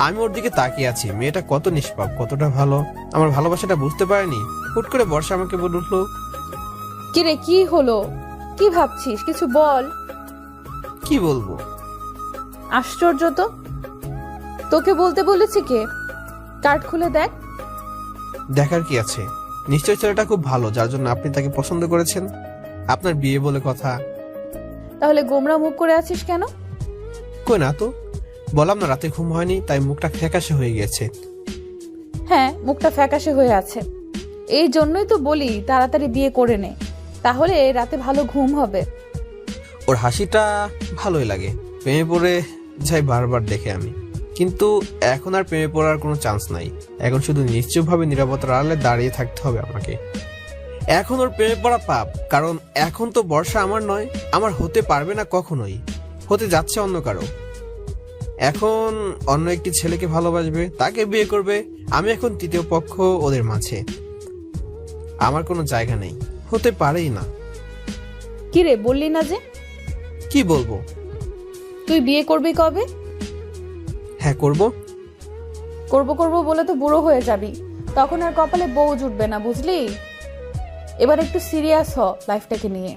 আমি ওর দিকে তাকিয়ে আছি। মেয়েটা কত নিষ্পাপ, কতটা ভালো। আমার ভালোবাসাটা বুঝতে পারেনি। হুট করে বর্ষা আমাকে বলে উঠলো, কিরে কি হলো, কি ভাবছিস, কিছু বল। কি বলবো? আশ্চর্য তো, তোকে বলতে বলেছি কে? কার্ড খুলে দেখ। দেখার কি আছে? নিশ্চয় ছেলেটা খুব ভালো, যার জন্য আপনি তাকে পছন্দ করেছেন। আপনার বিয়ে বলে কথা। তাহলে গোমরা মুখ করে আছিস কেন? কই না তো, বললাম না রাতে ঘুম হয়নি, তাই মুখটা ফ্যাকাশে হয়ে গেছে। হ্যাঁ, মুখটা ফ্যাকাশে হয়ে আছে। এই জন্যই তো বলি তাড়াতাড়ি বিয়ে করে নে, তাহলে রাতে ভালো ঘুম হবে। ওর হাসিটা ভালোই লাগে, প্রেমে পড়ে যাই বারবার দেখে আমি। কিন্তু এখন আর প্রেমে পড়ার কোনো চান্স নাই। এখন শুধু নিশ্চয়ভাবে নিরাপত্তার আড়ালে দাঁড়িয়ে থাকতে হবে আমাকে। এখন ওর প্রেমে পড়া পাপ, কারণ এখন তো বর্ষা আমার নয়, আমার হতে পারবে না কখনোই। হতে যাচ্ছে অন্য কারো। এখন অন্য একটি ছেলেকে ভালোবাসবে, তাকে বিয়ে করবে। আমি এখন তৃতীয় পক্ষ ওদের মাঝে। আমার কোনো জায়গা নেই, হতে পারেই না। কিরে বললি না যে? কি বলবো? তুই বিয়ে করবি কবে? হ্যাঁ করব। করব করব বলে তো বুড়ো হয়ে যাবি, তখন আর কপালে বউ জুটবে না, বুঝলি? এবার একটু সিরিয়াস হ লাইফটাকে নিয়ে।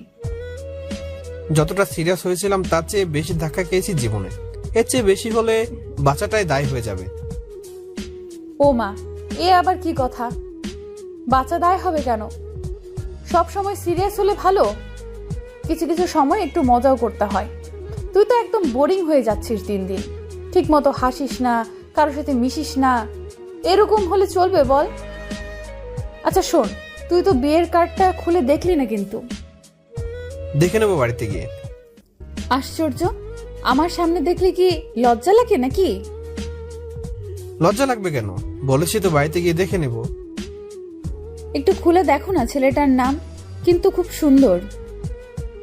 যতটা সিরিয়াস হয়েছিলাম তার চেয়ে বেশি ধাক্কা খেয়েছি জীবনে। এর চেয়ে বেশি হলে বাচ্চাটাই দায়ী হয়ে যাবে। ও মা, এ আবার কি কথা? বাচ্চা দায় হবে কেন? সব সময় সিরিয়াস হলে ভালো? কিছু কিছু সময় একটু মজাও করতে হয়। তুই তো একদম বোরিং হয়ে যাচ্ছিস দিন দিন। ঠিক মতো হাসিস না, কারোর সাথে মিশিস না। এরকম হলে চলবে বল? আচ্ছা শোন, তুই তো বিয়ের কার্ডটা খুলে দেখলি না কিন্তু। দেখে নেবো বাড়িতে গিয়ে। আশ্চর্য, আমার সামনে দেখলি কি লজ্জা লাগে নাকি? লজ্জা লাগবে কেন? বলেছি তো বাড়িতে গিয়ে দেখে নেব। একটু খুলে দেখো না, ছেলেটার নাম কিন্তু খুব সুন্দর।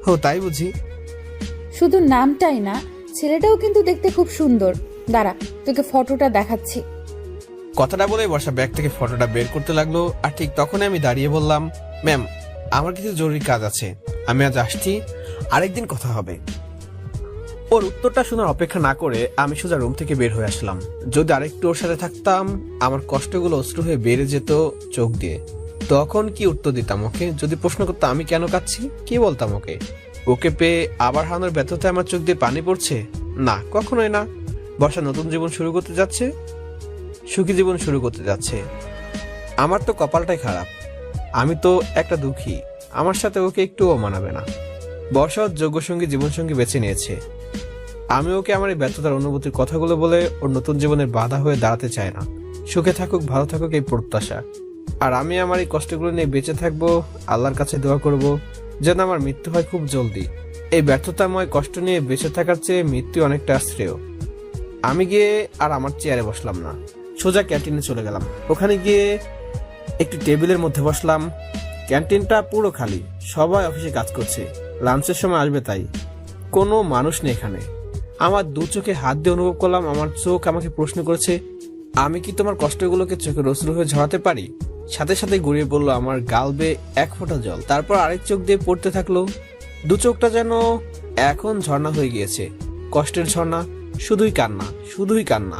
ও তাই বুঝি? শুধু নামটাই না, ছেলেটাও কিন্তু দেখতে খুব সুন্দর। দাঁড়া, তোকে ফটোটা দেখাচ্ছি। কথাটা বলে বর্ষা ব্যাগ থেকে ফটোটা বের করতে লাগলো। আর ঠিক তখনই আমি দাঁড়িয়ে বললাম, ম্যাম আমার কিছু জরুরি কাজ আছে, আমি আজ আসছি, আরেকদিন কথা হবে। ওর উত্তরটা শোনার অপেক্ষা না করে আমি সোজা রুম থেকে বের হয়ে আসলাম। যদি আরেকটু ওর সাথে থাকতাম, আমার কষ্টগুলো অশ্রু হয়ে বেড়ে যেত চোখ দিয়ে। তখন কি উত্তর দিতাম ওকে? যদি প্রশ্ন করতো আমি কেন কাঁদছি, কি বলতাম ওকে? ওকে পেয়ে আবার হারানোর ব্যর্থতায় আমার চোখ দিয়ে পানি পড়ছে? না, কখনোই না। বর্ষা নতুন জীবন শুরু করতে যাচ্ছে, সুখী জীবন শুরু করতে যাচ্ছে। আমার তো কপালটাই খারাপ, আমি তো একটা দুঃখী। আমার সাথে ওকে একটুও মানাবে না। বর্ষা ওর যোগ্য সঙ্গী জীবনসঙ্গী বেছে নিয়েছে। আমি ওকে আমার এই ব্যর্থতার অনুভূতির কথাগুলো বলে ওর নতুন জীবনের বাধা হয়ে দাঁড়াতে চাই না। সুখে থাকুক, ভালো থাকুক এই প্রত্যাশা। আর আমি আমার এই কষ্টগুলো নিয়ে বেঁচে থাকবো, আল্লাহর কাছে দোয়া করব যেন আমার মৃত্যু হয় খুব জলদি। এই ব্যর্থতাময় কষ্ট নিয়ে বেঁচে থাকার চেয়ে মৃত্যু অনেকটা শ্রেয়। আমি গিয়ে আর আমার চেয়ারে বসলাম না, সোজা ক্যান্টিনে চলে গেলাম। ওখানে গিয়ে একটি টেবিলের মধ্যে বসলাম। ক্যান্টিনটা পুরো খালি, সবাই অফিসে কাজ করছে, লাঞ্চের সময় আসবে তাই। কোনো মানুষ নেই এখানে। আমার দু চোখে হাত দিয়ে অনুভব করলাম আমার চোখ আমাকে প্রশ্ন করেছে, আমি কি তোমার কষ্টগুলোকে চোখে অশ্রু হয়ে ঝরাতে পারি? সাথে সাথে গড়িয়ে পড়লো আমার গাল বেয়ে এক ফোঁটা জল। তারপর আরেক চোখ দিয়ে পড়তে থাকলো। দু চোখটা যেন এখন ঝর্ণা হয়ে গিয়েছে, কষ্টের ঝর্ণা। শুধুই কান্না, শুধুই কান্না,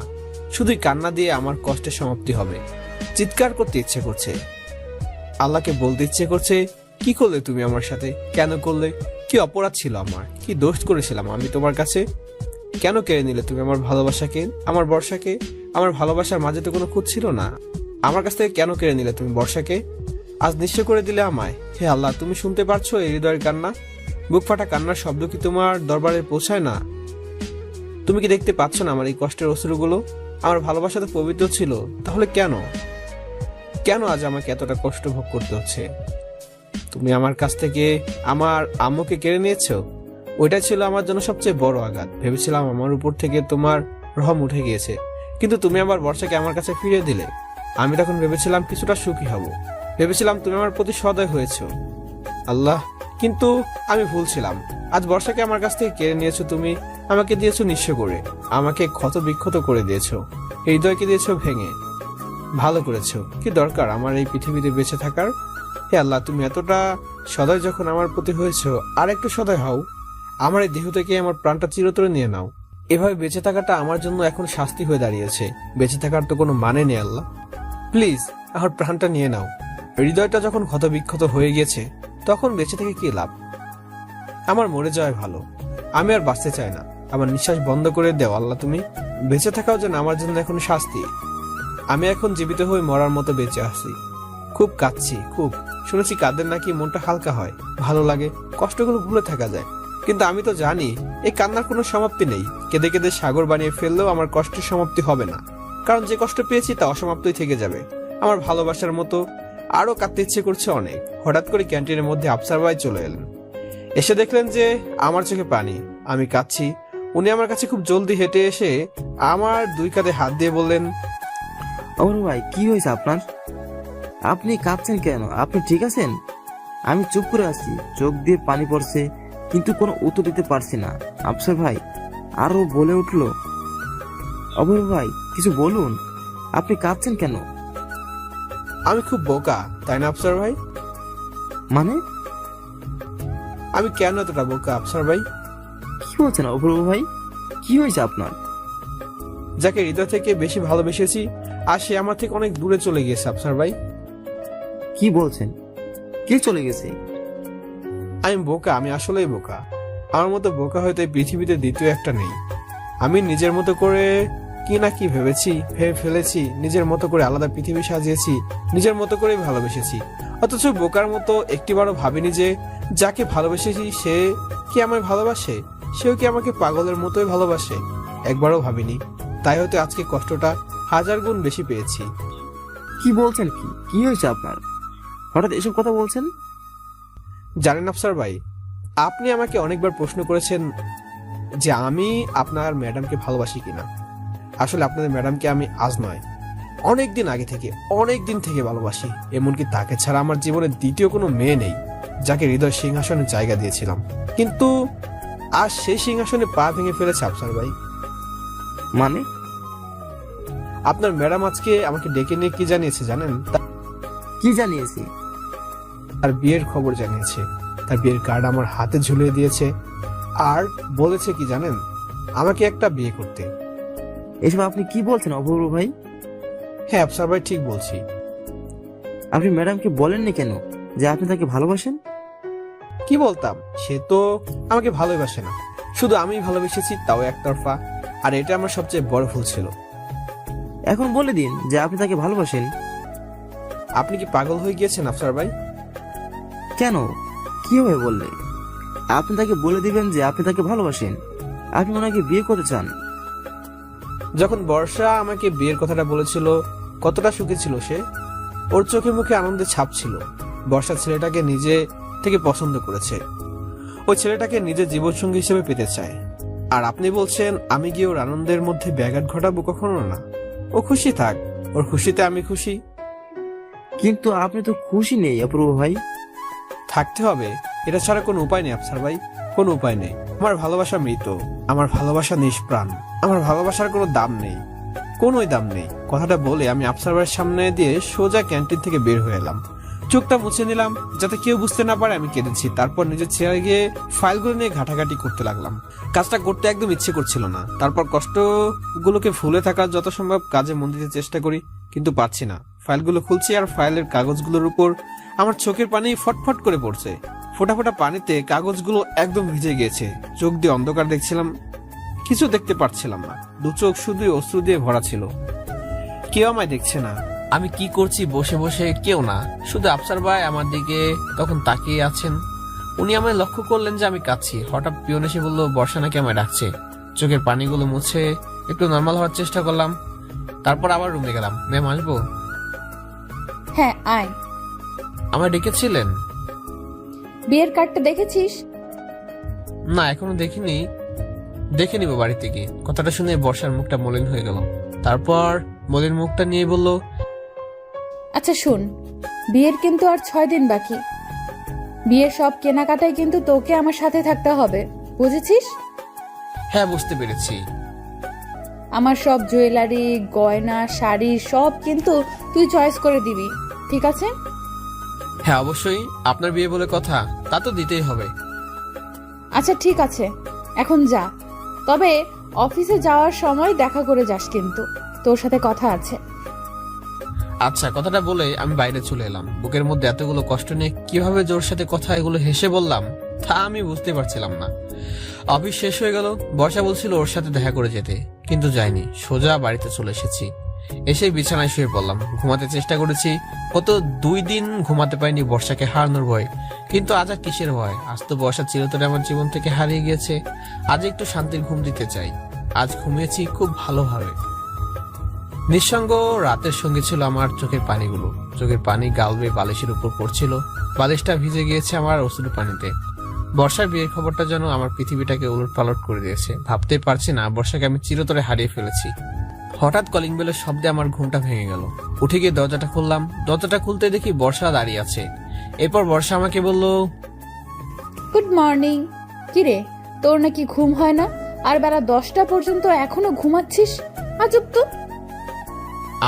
শুধুই কান্না দিয়ে আমার কষ্টের সমাপ্তি হবে। চিৎকার করতে ইচ্ছে করছে, আল্লাহকে বলতে ইচ্ছে করছে, কি করলে তুমি আমার সাথে? কেন করলে? কি অপরাধ ছিল আমার? কি দোষ করেছিলাম আমি তোমার কাছে? কেন কেড়ে নিলে তুমি আমার ভালোবাসাকে, আমার বর্ষাকে? আমার ভালোবাসার মাঝে তো কোনো খুঁত ছিল না। আমার কাছ থেকে কেন কেড়ে নিলে তুমি বর্ষাকে? আজ নিঃস্ব করে দিলে আমায়। হে আল্লাহ, তুমি শুনতে পারছো এই হৃদয়ের কান্না? বুক ফাটা কান্নার শব্দ কি তোমার দরবারে পৌঁছায় না? তুমি কি দেখতে পাচ্ছ না আমার এই কষ্টের অশ্রুগুলো? আমার ভালোবাসা তো পবিত্র ছিল, তাহলে কেন কেন আজ আমাকে এতটা কষ্ট ভোগ করতে হচ্ছে? তুমি আমার কাছ থেকে আমার আম্মুকে কেড়ে নিয়েছো। ওইটা ছিল আমার জন্য সবচেয়ে বড় আঘাত। ভেবেছিলাম আমার উপর থেকে তোমার রহম উঠে গিয়েছে, কিন্তু তুমি আবার বর্ষাকে আমার কাছে ফিরিয়ে দিলে। আমি তখন ভেবেছিলাম কিছুটা সুখী হব, ভেবেছিলাম তুমি আমার প্রতি সদয় হয়েছো আল্লাহ, কিন্তু আমি ভুল ছিলাম। আজ বর্ষাকে আমার কাছ থেকে কেড়ে নিয়েছো তুমি, আমাকে দিয়েছো নিঃস্ব করে, আমাকে ক্ষত বিক্ষত করে দিয়েছো, হৃদয়কে দিয়েছো ভেঙে। ভালো করেছো, কি দরকার আমার এই পৃথিবীতে বেঁচে থাকার? হে আল্লাহ, তুমি এতটা সদয় যখন আমার প্রতি হয়েছো, আর একটু সদয় হও। আমার এই দেহ থেকে আমার প্রাণটা চিরতরে নিয়ে নাও। এভাবে বেঁচে থাকাটা আমার জন্য এখন শাস্তি হয়ে দাঁড়িয়েছে। বেঁচে থাকার তো কোনো মানে নেই আল্লাহ, প্লিজ আমার প্রাণটা নিয়ে নাও। হৃদয়টা যখন ক্ষতবিক্ষত হয়ে গেছে তখন বেঁচে থেকে কি লাভ? আমার মরে যাওয়াই ভালো। আমি আর বাঁচতে চাই না। আমার নিঃশ্বাস বন্ধ করে দেও আল্লাহ তুমি। বেঁচে থাকাও যেন আমার জন্য এখন শাস্তি। আমি এখন জীবিত হয়ে মরার মতো বেঁচে আছি। খুব কাঁদছি, খুব। শুনেছি কাঁদলে নাকি মনটা হালকা হয়, ভালো লাগে, কষ্টগুলো ভুলে থাকা যায়। কিন্তু আমি তো জানি এই কান্নার কোনো সমাপ্তি নেই। কেঁদে কেঁদে সাগর বানিয়ে ফেললেও আমার কষ্টের সমাপ্তি হবে না, কারণ যে কষ্ট পেয়েছি তা অসমাপ্তই থেকে যাবে। আমার ভালোবাসার মতো আরো কাঁদতে ইচ্ছে করছে অনেক। হঠাৎ করে ক্যান্টিনের মধ্যে আফসার ভাই চলে এলেন। এসে দেখলেন যে আমার চোখে পানি, আমি কাঁদছি। উনি আমার কাছে খুব জলদি হেঁটে এসে আমার দুই কাঁধে হাত দিয়ে বললেন, অমর ভাই, কি হয়েছে আপনার? আপনি কাঁদছেন কেন? আপনি ঠিক আছেন? আমি চুপ করে আছি, চোখ দিয়ে পানি পড়ছে, কিন্তু কোনো উত্তর দিতে পারছি না। আফসার ভাই আরো বলে উঠলো, অমর ভাই কিছু বলুন, আপনি কাঁদছেন কেন? আমি খুব বোকা তাই না আফসার ভাই? মানে আমি কেন এতটা বোকা আফসার ভাই? কি বলছেন অপূর্ব ভাই? কি হয়েছে আপনার? যাকে হৃদয় থেকে বেশি ভালোবেসেছি আর সে আমার থেকে অনেক দূরে চলে গিয়েছে আফসার ভাই। কি বলছেন? কে চলে গেছে? আমি বোকা, আমি আসলেই বোকা। আমার মতো বোকা হয়তো এই পৃথিবীতে দ্বিতীয় একটা নেই। আমি নিজের মতো করে কি না কি ভেবে ফেলেছি, নিজের মতো করে আলাদা পৃথিবী সাজিয়েছি, নিজের মতো করে ভালোবেসেছি। অথচ বোকার মতো একটিবারও ভাবিনি যে যাকে ভালোবেসেছি সে কি আমায় ভালোবাসে, সেও কি আমাকে পাগলের মতোই ভালোবাসে। একবারও ভাবিনি। তাই হয়তো আজকে কষ্টটা 1000 গুণ বেশি পেয়েছি। কি বলছেন? কি কি হয়েছে আপনার? হঠাৎ এসব কথা বলছেন? জানেন আফসার ভাই, আপনি আমাকে অনেকবার প্রশ্ন করেছেন যে আমি আপনার ম্যাডামকে ভালোবাসি কিনা। আসলে আপনাদের ম্যাডামকে আমি আজ নয়, অনেক দিন থেকে ভালোবাসি। এমনকি তাকে ছাড়া আমার জীবনে দ্বিতীয় কোনো মেয়ে নেই যাকে হৃদয় সিংহাসনে জায়গা দিয়েছিলাম। কিন্তু আজ সেই সিংহাসনে পা ভেঙে ফেলেছে আফসার ভাই। মানে আপনার ম্যাডাম আজকে আমাকে ডেকে নিয়ে কি জানিয়েছে জানেন? কি জানিয়েছি? তার বিয়ের খবর জানিয়েছে। তার বিয়ের কার্ড আমার হাতে ঝুলিয়ে দিয়েছে আর বলেছে কি জানেন, আমাকে একটা বিয়ে করতে। এসব আপনি কি বলছেন অপূর্ব ভাই? হ্যাঁ আফসার ভাই, ঠিক বলছি। আপনি ম্যাডামকে বলেননি কেন যে আপনি তাকে ভালোবাসেন? কি বলতাম, সে তো আমাকে ভালোবাসে না, শুধু আমি ভালোবেসেছি, তাও একতরফা। আর এটা আমার সবচেয়ে বড় ভুল ছিল। এখন বলে দিন যে আপনি তাকে ভালোবাসেন। আপনি কি পাগল হয়ে গিয়েছেন আফসার ভাই? কেন? কিভাবে বললে? আপনি তাকে বলে দিবেন যে আপনি তাকে ভালোবাসেন, আপনি ওনাকে বিয়ে করতে চান। যখন বর্ষা আমাকে বিয়ের কথাটা বলেছিল কতটা সুখী ছিল সে। ওর চোখে মুখে আনন্দের ছাপ ছিল। বর্ষা ছেলেটাকে নিজে থেকে পছন্দ করেছে, ওই ছেলেটাকে নিজের জীবনসঙ্গী হিসেবে পেতে চায়। আর আপনি বলছেন আমি গিয়ে ওর আনন্দের মধ্যে ব্যাঘাত ঘটাবো? কখনো না। ও খুশি থাক, ওর খুশিতে আমি খুশি। কিন্তু আপনি তো খুশি নেই অপূর্ব ভাই। থাকতে হবে, এটা ছাড়া কোনো উপায় নেই আফসার ভাই, কোনো উপায় নেই। আমার ভালোবাসা মৃত, আমার ভালোবাসা নিষ্প্রাণ, আমার ভালোবাসার কোনো দাম নেই, কোনোই দাম নেই। কথাটা বলে আমি আফসার ভাইয়ের সামনে দিয়ে সোজা ক্যান্টিন থেকে বের হয়ে এলাম। চোখটা মুছে নিলাম যাতে কেউ বুঝতে না পারে আমি কেঁদেছি। তারপর নিজের চেয়ারে গিয়ে ফাইলগুলো নিয়ে ঘাটাঘাটি করতে লাগলাম। কাজটা করতে একদম ইচ্ছে করছিল না। তারপর কষ্টগুলোকে ভুলে থাকার যত সম্ভব কাজে মন দিতে চেষ্টা করি, কিন্তু পারছি না। ফাইলগুলো খুলছি আর ফাইলের কাগজগুলোর উপর আমার চোখের পানি ফটফট করে পড়ছে। ফোটা ফোটা পানিতে কাগজগুলো একদম ভিজে গিয়েছে। চোখ দিয়ে অন্ধকার দেখছিলাম, কিছু দেখতে পারছিলাম না। দু চোখ শুধুই অশ্রু দিয়ে ভরা ছিল। কেউ আমায় দেখছে না, আমি কি করছি বসে বসে কেউ না, শুধু আফসার ভাই আমার দিকে তখন তাকিয়ে আছেন। উনি আমায় লক্ষ্য করলেন যে আমি কাঁদছি। হঠাৎ পিয়ন এসে বলল বর্ষা নাকি আমায় ডাকছে। চোখের পানিগুলো মুছে একটু নর্মাল হওয়ার চেষ্টা করলাম। তারপর আবার রুমে গেলাম। ম্যাম আসবো? হ্যাঁ আয়। আমায় ডেকেছিলেন? বিয়ের কার্ডটা দেখেছিস? না এখনো দেখিনি, দেখে নিব বাড়িতে গিয়ে। কথাটা শুনে বর্ষার মুখটা মলিন হয়ে গেল। তারপর মলিন মুখটা নিয়ে বলল, আচ্ছা শোন, বিয়ের কিন্তু আর 6 দিন বাকি। বিয়ের সব কেনাকাটায় কিন্তু তোকে আমার সাথে থাকতে হবে, বুঝেছিস? হ্যাঁ বুঝতে পেরেছি। আমার সব জুয়েলারি, গয়না, শাড়ি সব কিন্তু তুই চয়েস করে দিবি, ঠিক আছে? হ্যাঁ অবশ্যই, আপনার বিয়ে বলে কথা, তা তো দিতেই হবে। আচ্ছা ঠিক আছে, এখন যা। তবে অফিসে যাওয়ার সময় দেখা করে যাস, কিন্তু তোর সাথে কথা আছে। আচ্ছা, কথাটা বলে আমি বাইরে চলে এলাম। বুকের মধ্যে এতগুলো কষ্ট নিয়ে কিভাবে জোর সাথে কথা এগুলো হেসে বললাম তা আমি বুঝতে পারছিলাম না। অফিস শেষ হয়ে গেল। বর্ষা বলছিল ওর সাথে দেখা করে যেতে, কিন্তু যাইনি। সোজা বাড়িতে চলে এসেছি। এসে বিছানায় শুয়ে পড়লাম। ঘুমাতে চেষ্টা করেছি, গত 2 দিন ঘুমাতে পারিনি বর্ষাকে হারানোর ভয়। কিন্তু আজ আর কিসের ভয়? আজ তো বর্ষা চিরতরে আমার জীবন থেকে হারিয়ে গিয়েছে। আজ একটু শান্তির ঘুম দিতে চাই। আজ ঘুমিয়েছি খুব ভালোভাবে। নিঃসঙ্গ রাতের সঙ্গে ছিল আমার চোখের পানিগুলো। চোখের পানি গাল বেয়ে বালিশের উপর পড়ছিল। বালিশটা ভিজে গিয়েছে আমার অশ্রু পানিতে। বর্ষার বিয়ের খবরটা যেন আমার পৃথিবীটাকে উলট পালট করে দিয়েছে। ভাবতে পারছি না বর্ষাকে আমি চিরতরে হারিয়ে ফেলেছি। হঠাৎ কলিং বেলের শব্দে আমার ঘুমটা ভেঙে গেল। উঠে গিয়ে দরজাটা খুললাম। দরজাটা খুলতে দেখি বর্ষা দাঁড়িয়ে আছে। এরপর বর্ষা আমাকে বলল, গুড মর্নিং। কিরে, তোর নাকি ঘুম হয় না, আর বেলা 10টা পর্যন্ত এখনো ঘুমাচ্ছিস? আজব তো।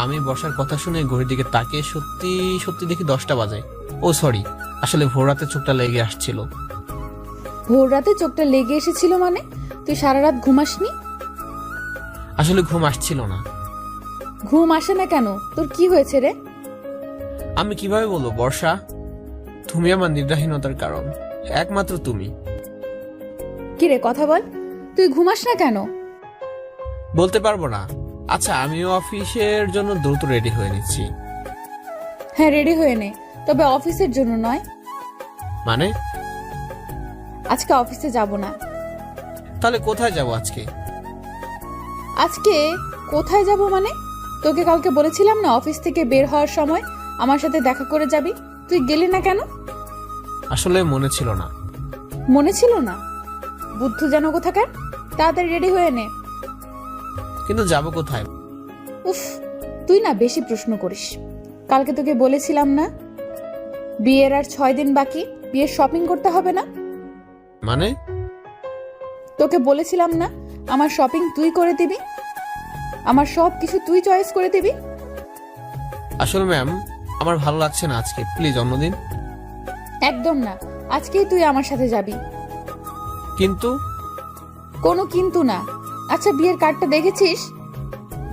আমি বর্ষার কথা শুনে ঘড়ির দিকে তাকিয়ে সত্যি সত্যি দেখি 10টা বাজে। ও সরি, আসলে ভোর রাতে চোখটা লেগে আসছিল। ভোর রাতে চোখটা লেগে এসেছিল মানে? তুই সারা রাত ঘুমাসনি? আসলে ঘুম আসছিল না। ঘুম আসে না কেন? তোর কি হয়েছে রে? আমি কিভাবে বলবো বর্ষা, তুমি আমার নিদ্রাহীনতার কারণ, একমাত্র তুমি। কিরে কথা বল, তুই ঘুমাস না কেন? বলতে পারবো না। আচ্ছা, আমিও অফিসের জন্য দ্রুত রেডি হয়ে নিচ্ছি। হ্যাঁ রেডি হয়ে নে, তবে অফিসের জন্য নয়। মানে? আজকে অফিসে যাব না। তাহলে কোথায় যাব আজকে? আজকে কোথায় যাব মানে? তোকে কালকে বলেছিলাম না অফিস থেকে বের হওয়ার সময় আমার সাথে দেখা করে যাবি, তুই গেলি না কেন? আসলে মনে ছিল না। মনে ছিল না? বুদ্ধু যেন কোথাকার। তাড়াতাড়ি রেডি হয়ে নে। কিন্তু যাব কোথায়? উফ, তুই না বেশি প্রশ্ন করিস। কালকে তোকে বলেছিলাম না বিয়ের আর 6 দিন বাকি, বিয়ের শপিং করতে হবে না? মানে? তোকে বলেছিলাম না আমার শপিং তুই করে দিবি, আমার সব কিছু তুই চয়েস করে দিবি। আসলে ম্যাম, আমার ভালো লাগছে না আজকে, প্লিজ অন্যদিন। একদম না, আজকেই তুই আমার সাথে যাবি। কিন্তু? কোনো কিন্তু না। আচ্ছা বিয়ের কার্ডটা দেখেছিস?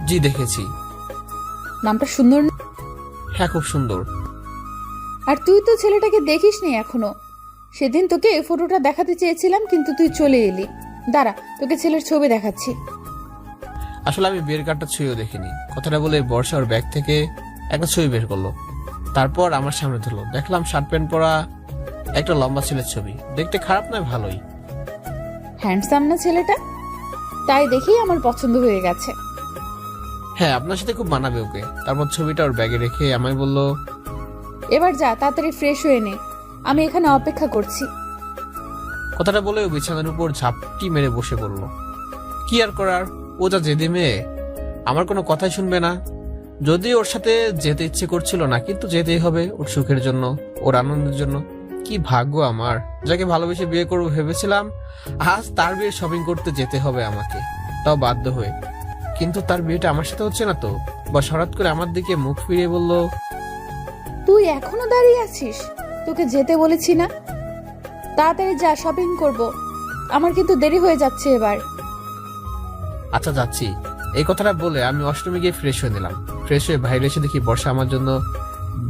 জি দেখেছি। নামটা সুন্দর না? হ্যাঁ, খুব সুন্দর। আর তুই তো ছেলেটাকে দেখিসনি এখনো। সেদিন তোকে ফটোটা দেখাতে চেয়েছিলাম কিন্তু তুই চলে এলি। দাঁড়া, তোকে ছেলের ছবি দেখাচ্ছি। আসলে আমি বিয়ের কার্ডটা ছুঁয়েও দেখিনি। কথাটা বলে বর্ষা ওর ব্যাগ থেকে একটা ছবি বের করলো। তারপর আমার সামনে ধরলো। দেখলাম শার্ট প্যান্ট পরা একটা লম্বা ছেলের ছবি। দেখতে খারাপ নয়, ভালোই। হ্যান্ডসাম না ছেলেটা? তাই দেখেই আমার পছন্দ হয়ে গেছে। হ্যাঁ, আপনার সাথে খুব মানাবে ওকে। তারপর ছবিটা ওর ব্যাগে রেখে আমায় বলল, এবার যা, তাড়াতাড়ি ফ্রেশ হয়ে নে, আমি এখানে অপেক্ষা করছি। কথাটা বলে ও বিছানার উপর ঝাপটি মেরে বসে পড়ল। কি আর করার, ও যা জেদি মেয়ে, আমার কোনো কথাই শুনবে না। যদি ওর সাথে যেতে ইচ্ছে করছিল না, কিন্তু যেতেই হবে ওর সুখের জন্য, ওর আনন্দের জন্য। কি ভাগ্য আমার, যাকে ভালোবেসে বিয়ে করবো ভেবেছিলাম, আজ তার বিয়ে শপিং করতে যেতে হবে আমাকে, তাও বাধ্য হয়ে। কিন্তু তার বিয়েটা আমার সাথে হচ্ছে না তো। বা হঠাৎ করে আমার দিকে মুখ ফিরিয়ে বলল, তুই এখনো দাঁড়িয়ে আছিস? তোকে যেতে বলেছি না? তাড়াতাড়ি যা, শপিং করব। আমার কিন্তু দেরি হয়ে যাচ্ছে এবার। আচ্ছা যাচ্ছি। এই কথাটা বলে আমি অষ্টমী গিয়ে ফ্রেশ হয়ে নিলাম। ফ্রেশ হয়ে বাইরে এসে দেখি বর্ষা আমার জন্য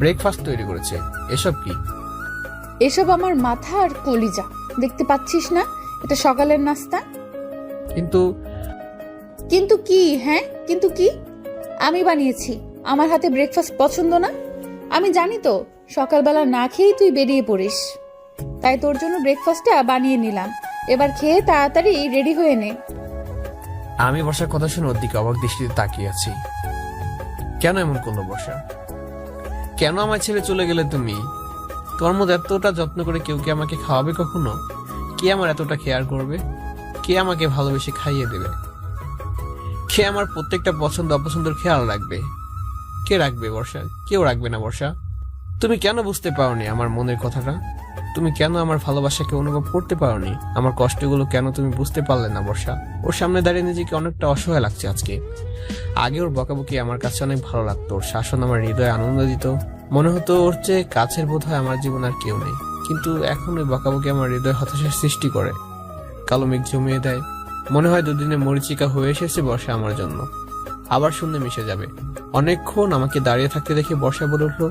ব্রেকফাস্ট তৈরি করেছে। এসব কি? এসব আমার মাথা আর কলিজা, দেখতে পাচ্ছিস না এটা সকালের নাস্তা। কিন্তু কিন্তু কি? হ্যাঁ কিন্তু কি? আমি বানিয়েছি। আমার হাতে ব্রেকফাস্ট পছন্দ না? আমি জানি তো সকালবেলা না খেয়েই তুই বেরিয়ে পড়িস, তাই তোর জন্য ব্রেকফাস্টটা বানিয়ে নিলাম। এবার খেয়ে তাড়াতাড়ি রেডি হয়ে নে। আমি বর্ষার কথা শুনে ওর দিকে অবাক দৃষ্টিতে তাকিয়ে আছি। কেন এমন করলো বর্ষা? কেন আমার ছেড়ে চলে গেলে তুমি? তোমার মধ্যে এতটা যত্ন করে কেউ কি আমাকে খাওয়াবে কখনো? কে আমার এতটা কেয়ার করবে? কে আমাকে ভালোবেসে খাইয়ে দেবে? কে আমার প্রত্যেকটা পছন্দ অপছন্দের খেয়াল রাখবে? কে রাখবে বর্ষা? কেউ রাখবে না বর্ষা। তুমি কেন বুঝতে পারোনি আমার মনের কথাটা? তুমি কেন আমার ভালোবাসাকে অনুভব করতে পারোনি? আমার কষ্টগুলো কেন তুমি বুঝতে পারলে না বর্ষা? ওর সামনে দাঁড়িয়ে নিজেকে অনেকটা অসহায় লাগছে আজকে। আগে ওর বকাবকি আমার কাছে অনেক ভালো লাগতো, ওর শাসন আমার হৃদয়ে আনন্দ দিত। মনে হতো ওর চেয়ে কাছের বোধ হয় আমার জীবন আর কেউ নেই। কিন্তু এখন ওই বকাবকি আমার হৃদয়ে হতাশার সৃষ্টি করে। কালো মেঘ জমিয়ে দেয়। মনে হয় দুদিনে মরিচিকা হয়ে এসেছে বর্ষা আমার জন্য। আবার শূন্যে মিশে যাবে। অনেকক্ষণ আমাকে দাঁড়িয়ে থাকতে দেখে বর্ষা বলে উঠলো,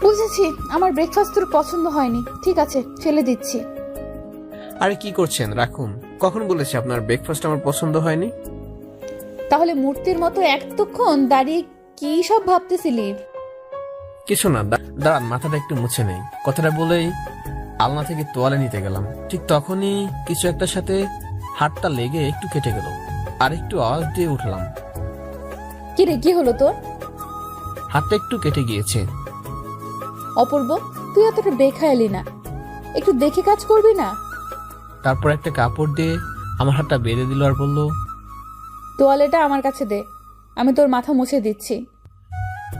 বুঝেছি, আমার ব্রেকফাস্ট তোর পছন্দ হয়নি। ঠিক আছে, ফেলে দিচ্ছি। আরে কি করছেন, রাখুন। কখন বলেছে আপনার ব্রেকফাস্ট আমার পছন্দ হয়নি? তাহলে মূর্তির মতো এতক্ষণ দাঁড়িয়ে কি সব ভাবতেছিলি? কিছু না, দাঁড়ান, মাথাটা একটু মুছে নেই। কথাটা বলেই আলনা থেকে তোয়ালে নিতে গেলাম। ঠিক তখনই কিছু একটার সাথে হাতটা লেগে একটু কেটে গেল। আর একটু আওয়াজ দিয়ে উঠলাম। কি রে, কি হলো তোর? হাতটা একটু কেটে গিয়েছে। অপূর্ব, তুই এতটা বেখেয়ালি না, একটু দেখে কাজ করবি না? তারপর একটা কাপড় দিয়ে আমার হাতটা বেঁধে দিল আর বলল, তোয়ালেটা আমার কাছে দে, আমি তোর মাথা মুছে দিচ্ছি।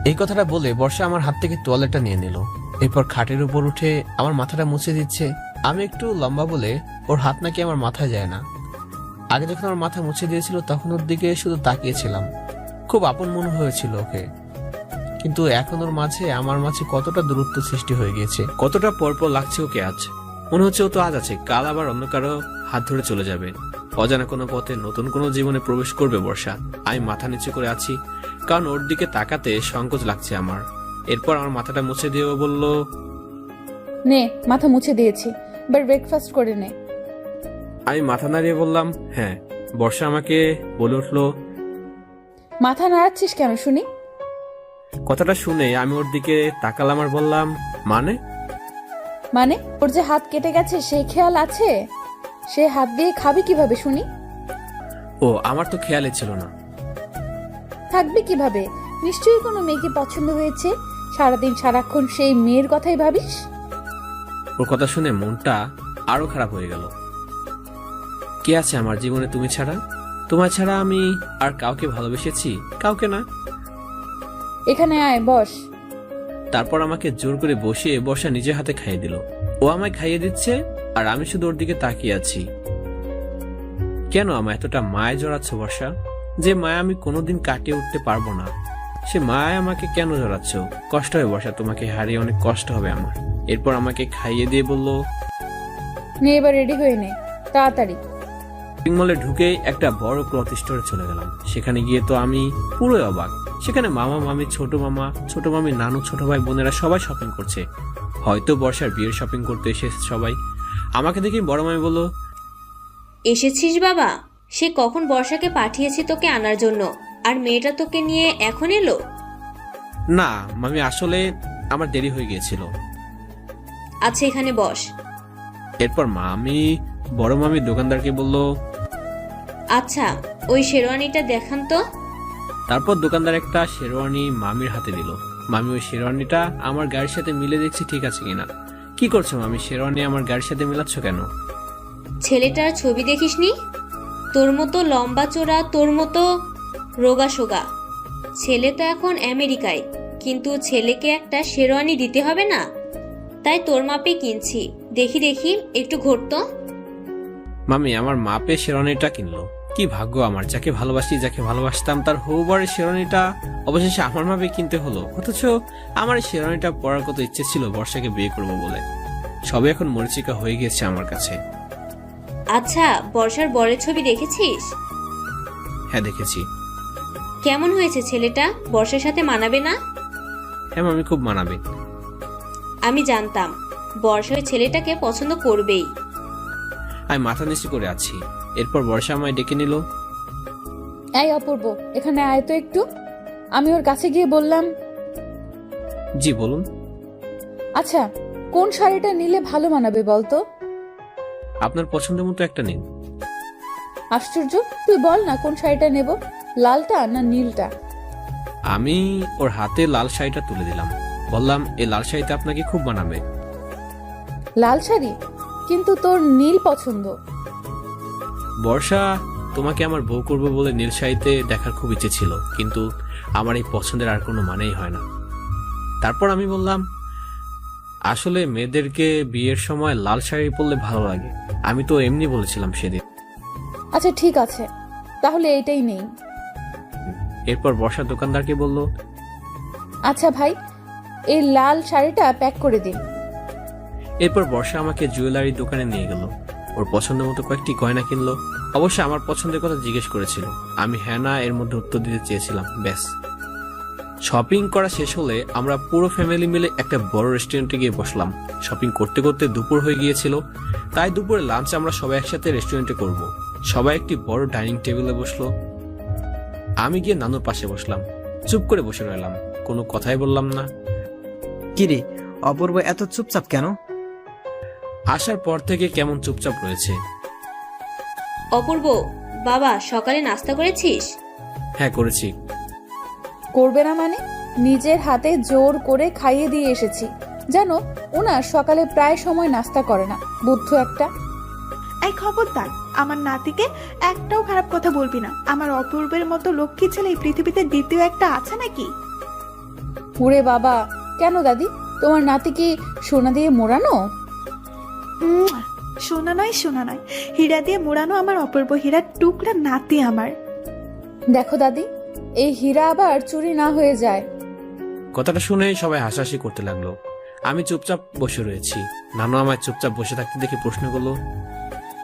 এই কথাটা বলে বর্ষা আমার হাত থেকে তোয়ালেটা নিয়ে নিল। এরপর খাটের উপর উঠে আমার মাথাটা মুছে দিচ্ছে। আমি একটু লম্বা বলে ওর হাত নাকি আমার মাথায় যায় না। আগে যখন আমার মাথা মুছে দিয়েছিল তখন ওর দিকে শুধু তাকিয়েছিলাম। খুব আপন মনে হয়েছিল ওকে। কিন্তু এখন ওর মাঝে আমার মাঝে কতটা দূরত্ব সৃষ্টি হয়ে গিয়েছে, কতটা পরপর লাগছে ওকে আজ। মনে হচ্ছে ও তো আজ আছে, কাল আবার অন্য কারো হাত ধরে চলে যাবে। অজানা কোনো পথে নতুন কোনো জীবনে প্রবেশ করবে বর্ষা। আমি মাথা নিচু করে আছি, কারণ ওর দিকে তাকাতে সংকোচ লাগছে আমার। এরপর আমার মাথাটা মুছে দিয়ে ও বলল, নে, মাথা মুছে দিয়েছি, এবার ব্রেকফাস্ট করে নে। আমি মাথা নাড়িয়ে বললাম, হ্যাঁ। বর্ষা আমাকে বলে উঠলো, মাথা নাড়াচ্ছিস কেন শুনি? কথাটা শুনে আমি ওর দিকে তাকালাম আর বললাম, মানে? মানে ওর যে হাত কেটে গেছে সেই খেয়াল আছে? সে হাত দিয়ে খাবি কিভাবে শুনি? ও, আমার তো খেয়ালে ছিল না। থাকবে কিভাবে? নিশ্চয়ই কোনো মেয়েকে পছন্দ হয়েছে, সারাদিন সারাক্ষণ সেই মেয়ের কথাই ভাবিস। ওর কথা শুনে মনটা আরো খারাপ হয়ে গেল। কে আছে আমার জীবনে তুমি ছাড়া? তোমার ছাড়া আমি আর কাউকে ভালোবেসেছি? কাউকে না। এখানে আয়, বস। তারপর আমাকে জোর করে বসিয়ে বর্ষা নিজের হাতে খাইয়ে দিল। ও আমায় খাইয়ে দিচ্ছে আর আমি শুধু ওর দিকে তাকিয়ে আছি। কেন আমায় এতটা মায় জড়াচ্ছ বর্ষা? যে মায়া আমি কোনোদিন কাটিয়ে উঠতে পারবো না, সে মায় আমাকে কেন জড়াচ্ছ? কষ্ট হয় বর্ষা, তোমাকে হারিয়ে অনেক কষ্ট হবে আমার। এরপর আমাকে খাইয়ে দিয়ে বলল, নে, এবার রেডি হয়ে নে তাড়াতাড়ি। শপিং মলে ঢুকে একটা বড় ক্লথ স্টোরে চলে গেলাম। সেখানে গিয়ে তো আমি পুরোই অবাক। সেখানে মামা মামি, ছোট মামি, নানু, ছোট ভাই বোনেরা সবাই শপিং করছে। হয়তো বর্ষার বিয়ের শপিং করতে এসেছে সবাই। আমাকে দেখে বড় মামি বলল, এসেছিস বাবা? সে কখন বর্ষাকে পাঠিয়েছি তোকে আনার জন্য, আর মেয়েটা তোকে নিয়ে এখন এলো? না মামি, আসলে আমার দেরি হয়ে গিয়েছিল। আচ্ছা, এখানে বস। এরপর বড় মামি দোকানদারকে বলল, আচ্ছা, ওই শেরওয়ানিটা দেখান তো। তারপর দোকানদার একটা শেরওয়ানি মামির হাতে দিল। মামি ওই শেরওয়ানিটা আমার গাড়ির সাথে মিলে দেখছি ঠিক আছে কিনা। কি করছো মামি, শেরওয়ানি আমার গাড়ির সাথে মিলাচ্ছ কেন? ছেলেটার ছবি দেখিসনি? তোর মতো লম্বা চোরা, তোর মতো রোগা সোগা। ছেলে তো এখন আমেরিকায়, কিন্তু ছেলেকে একটা শেরওয়ানি দিতে হবে না? তাই তোর মাপে কিনছি। দেখি একটু ঘুরতো। মামি আমার মাপে শেরওয়ানিটা কিনলো। কি ভাগ্য আমার, যাকে ভালোবাসি, যাকে ভালোবাসতাম তার হবুবরের শেরওয়ানিটা অবশেষে আমার মাপে কিনতে হলো। অথচ আমার এই শেরওয়ানিটা পরার কত ইচ্ছে ছিল বর্ষাকে বিয়ে করবো বলে। সবে এখন মরিচিকা হয়ে গেছে আমার কাছে। আচ্ছা, বর্ষার বরের ছবি দেখেছিস? হ্যাঁ দেখেছি। কেমন হয়েছে ছেলেটা? বর্ষার সাথে মানাবে না? হ্যাঁ মামি, খুব মানাবে। আমি জানতাম বর্ষা ওই ছেলেটাকে পছন্দ করবেই। আমি মাথা নিচু করে আছি। এরপর বর্ষা আমায় ডেকে নিল। এই অপূর্ব, এখানে আয় তো একটু। আমি ওর কাছে গিয়ে বললাম, জি বলুন। আচ্ছা, কোন শাড়িটা নিলে ভালো মানাবে বলতো? আপনার পছন্দের মতো একটা নিন। আশ্চর্য, তুই বল না কোন শাড়িটা নেব, লালটা না নীলটা? আমি ওর হাতে লাল শাড়িটা তুলে দিলাম। বললাম, এই লাল শাড়িতে আপনাকে খুব মানাবে। লাল শাড়ি? কিন্তু তোর নীল পছন্দ। বর্ষা, তোমাকে আমার বউ করবো বলে নীল শাড়িতে দেখার খুব ইচ্ছে ছিল, কিন্তু আমার এই পছন্দের আর কোনো মানেই হয় না। তারপর আমি বললাম, আসলে মেয়েদেরকে বিয়ের সময় লাল শাড়ি পরলে ভালো লাগে। আমি তো এমনি বলেছিলাম সেদিন। আচ্ছা ঠিক আছে, তাহলে এইটাই নেই। এরপর বর্ষা দোকানদারকে বলল, আচ্ছা ভাই, এই লাল শাড়িটা প্যাক করে দিন। এরপর বর্ষা আমাকে জুয়েলারি দোকানে নিয়ে গেল। ওর পছন্দের মতো কয়েকটি গয়না কিনলো। অবশ্য আমার পছন্দের কথা জিজ্ঞেস করেছিল, আমি হ্যাঁ না এর মধ্যে উত্তর দিতে চেয়েছিলাম, ব্যাস। শপিং করা শেষ হলে আমরা পুরো ফ্যামিলি মিলে একটা বড় রেস্টুরেন্টে গিয়ে বসলাম। শপিং করতে করতে দুপুর হয়ে গিয়েছিল, তাই দুপুরে লাঞ্চ আমরা সবাই একসাথে রেস্টুরেন্টে করব। সবাই একটি বড় ডাইনিং টেবিলে বসলো। আমি গিয়ে নানুর পাশে বসলাম, চুপ করে বসে রইলাম, কোনো কথাই বললাম না। কিরে অপূর্ব এত চুপচাপ কেন? আসার পর থেকে কেমন চুপচাপ রয়েছে। অপূর্ব, বাবা সকালে নাস্তা করেছিস? হ্যাঁ করেছি। করবে না মানে? নিজের হাতে জোর করে খাইয়ে দিয়ে এসেছি। জানো, ওনার সকালে প্রায় সময় নাস্তা করে না, বুদ্ধ একটা। এই খবরদার, আমার নাতিকে একটাও খারাপ কথা বলবি না। আমার অপূর্বের মতো লক্ষ্মী ছেলে এই পৃথিবীতে দ্বিতীয় একটা আছে নাকি? ওরে বাবা, কেন দাদি, তোমার নাতি কি সোনা দিয়ে মোড়ানো? সোনা নয়, সোনা নয়, হীরা দিয়ে মোড়ানো আমার অপূর্ব, হীরার টুকরা নাতি আমার। দেখো দাদি, এই হীরা আবার চুরি না হয়ে যায়। কথাটা শুনে সবাই হাসাহাসি করতে লাগলো। আমি চুপচাপ বসে রয়েছি। নানু আমায় চুপচাপ বসে থাকতে দেখে প্রশ্ন করলো,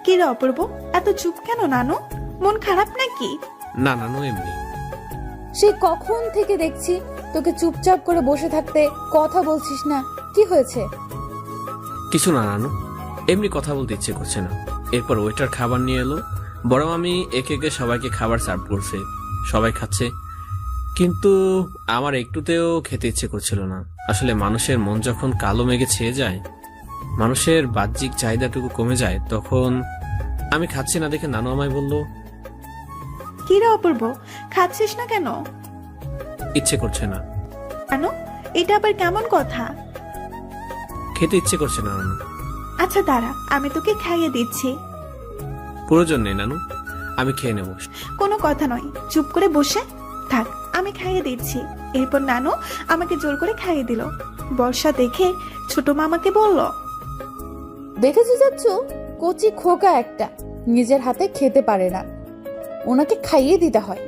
কি রে অপূর্ব, এত চুপ কেন নানু? মন খারাপ নাকি? না নানু, এমনি। সে কখন থেকে দেখছি তোকে চুপচাপ করে বসে থাকতে, কথা বলছিস না, কি হয়েছে? কিছু না নানু, এমনি কথা বলতে ইচ্ছে করছে না। এরপর ওয়েটার খাবার নিয়ে এলো। বড় মামি একে একে সবাইকে খাবার সার্ভ করছে, সবাই খাচ্ছে, কিন্তু আমার একটুতেও খেতে ইচ্ছে করছিল না। আসলে মানুষের মন যখন কালো মেঘে ছেয়ে যায়, মানুষের বাহ্যিক চাহিদাটুকু কমে যায়, তখন আমি খাচ্ছি না দেখে নানু আমায় বলল, কি রে অপূর্ব, খাচ্ছিস না কেন? ইচ্ছে করছে না। কেন? এটা আবার কেমন কথা? খেতে ইচ্ছে করছে না নানু। আচ্ছা দাঁড়া, আমি তোকে খাইয়ে দিচ্ছি। প্রয়োজন নেই নানু, আমি খেয়ে নেব। কোনো কথা নয়, চুপ করে বসে থাক, আমি খাইয়ে দিচ্ছি। এরপর নানু আমাকে জোর করে খাইয়ে দিল। বর্ষা দেখে ছোট মামাকে বলল, দেখেছি যাচ্ছ, কচি খোকা একটা, নিজের হাতে খেতে পারে না, ওনাকে খাইয়ে দিতে হয়।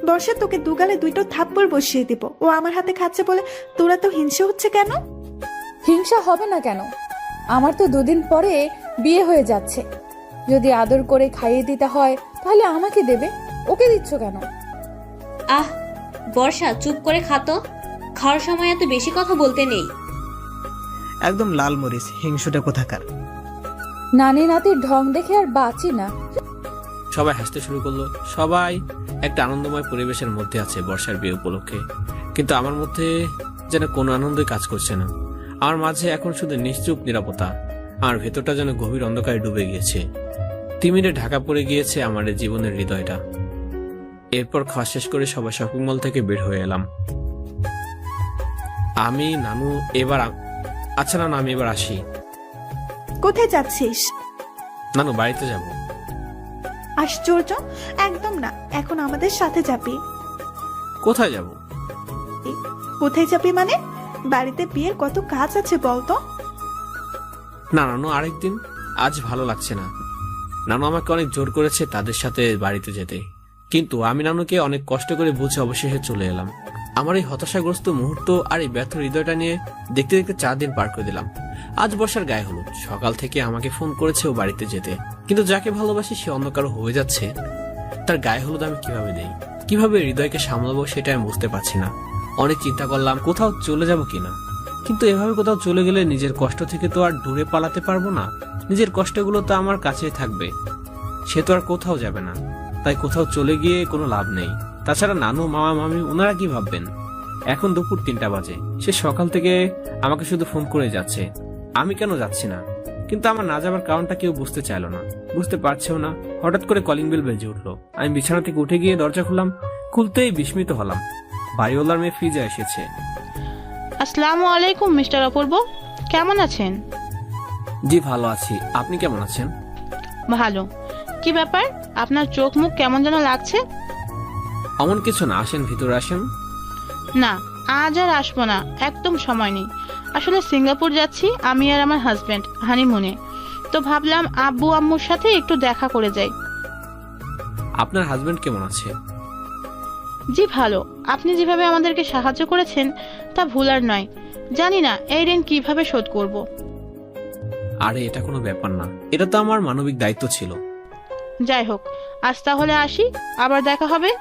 বর্ষা তোকে দুগালে দুইটো থাপ্পড় বসিয়ে দিব। ও আমার হাতে খাচ্ছে বলে তোরা তো হিংসে হচ্ছে কেন? হিংসা হবে না কেন? আমার তো 2 দিন পরে বিয়ে হয়ে যাচ্ছে, যদি আদর করে খাইয়ে দিতে হয় তাহলে আমাকে দেবে, ওকে দিচ্ছ কেন? আহ বর্ষা, চুপ করে খাতো, খাওয়ার সময় এত বেশি কথা বলতে নেই। একদম লাল মরিচ, হিংসুটা কোথাকার। নানি নাতির ঢং দেখে আর বাঁচি না। সবাই হাসতে শুরু করলো। সবাই একটা আনন্দময় পরিবেশের মধ্যে আছে বর্ষার বিয়ে উপলক্ষে, কিন্তু আমার মধ্যে যেন কোনো আনন্দই কাজ করছে না। আমার মাঝে এখন শুধু নিশ্চুপ নীরবতা। আমার ভেতরটা যেন গভীর অন্ধকারে ডুবে গিয়েছে, তিমিরে ঢাকা পড়ে গিয়েছে আমার জীবনের হৃদয়টা। এরপর খাওয়া শেষ করে সবাই শপিং মল থেকে বের হয়ে এলাম। আমি নানু এবার আচ্ছা নানু, আমি এবার আসি। কোথায় যাচ্ছিস? নানু, বাড়িতে যাব। আশ্চর্য, একদম না, এখন আমাদের সাথে যাবি। কোথায় যাব? কোথায় যাবি মানে? বাড়িতে বিয়ের কত কাজ আছে বলতো। না নানু, আরেকদিন, আজ ভালো লাগছে না। নানু আমাকে অনেক জোর করেছে তাদের সাথে বাড়িতে যেতে, কিন্তু আমি নানুকে অনেক কষ্ট করে বুঝে অবশেষে চলে এলাম। আমার এই হতাশাগ্রস্ত মুহূর্ত আর এই ব্যর্থ হৃদয়টা নিয়ে দেখতে দেখতে 4 দিন পার করে দিলাম। আজ বর্ষার গায়ে হলুদ, সকাল থেকে আমাকে ফোন করেছে ও বাড়িতে যেতে, কিন্তু যাকে ভালোবাসি সে অন্য কারো হয়ে যাচ্ছে। তার গায়ে হলুদ আমি কিভাবে দেই, কিভাবে হৃদয়কে সামলাবো সেটা আমি বুঝতে পারছি না। অনেক চিন্তা করলাম কোথাও চলে যাব কিনা, কিন্তু এভাবে কোথাও চলে গেলে নিজের কষ্ট থেকে তো আর দূরে পালাতে পারবো না। নিজের কষ্টগুলো তো আমার কাছেই থাকবে, সে তো আর কোথাও যাবে না। তাই কোথাও চলে গিয়ে কোনো লাভ নেই। তাছাড়া নানু, মামা, মামি ওনারা কি ভাববেন? এখন দুপুর 3টা বাজে, সে সকাল থেকে আমাকে শুধু ফোন করে যাচ্ছে আমি কেন যাচ্ছি না, কিন্তু আমার না যাবার কারণটা কেউ বুঝতে চাইলো না, বুঝতে পারছেও না। হঠাৎ করে কলিং বেল বেজে উঠলো। আমি বিছানা থেকে উঠে গিয়ে দরজা খুললাম। খুলতেই বিস্মিত হলাম, বাড়িওয়ালার মেয়ে ফিজা এসেছে। আসসালামু আলাইকুম মিস্টার অপূর্ব, কেমন আছেন? জি ভালো আছি, আপনি কেমন আছেন? ভালো। কি ব্যাপার, আপনার চোখ মুখ কেমন যেন লাগছে? এমন কিছু না, আসেন ভিতরে আসেন। না, আজ আর আসবো না, একদম সময় নেই। আসলে সিঙ্গাপুর যাচ্ছি আমি আর আমার হাজবেন্ড হানিমুনে, তো ভাবলাম আব্বু আম্মুর সাথে একটু দেখা করে যাই। আপনার হাজবেন্ড কেমন আছে? জি ভালো। আপনি যেভাবে আমাদেরকে সাহায্য করেছেন তা ভুলার নয়। জানি না এই ঋণ কিভাবে শোধ করব। আরে এটা কোনো ব্যাপার না, এটা তো আমার মানবিক দায়িত্ব ছিল। যাই হোক, আজ তাহলে আসি, আবার দেখা হবে।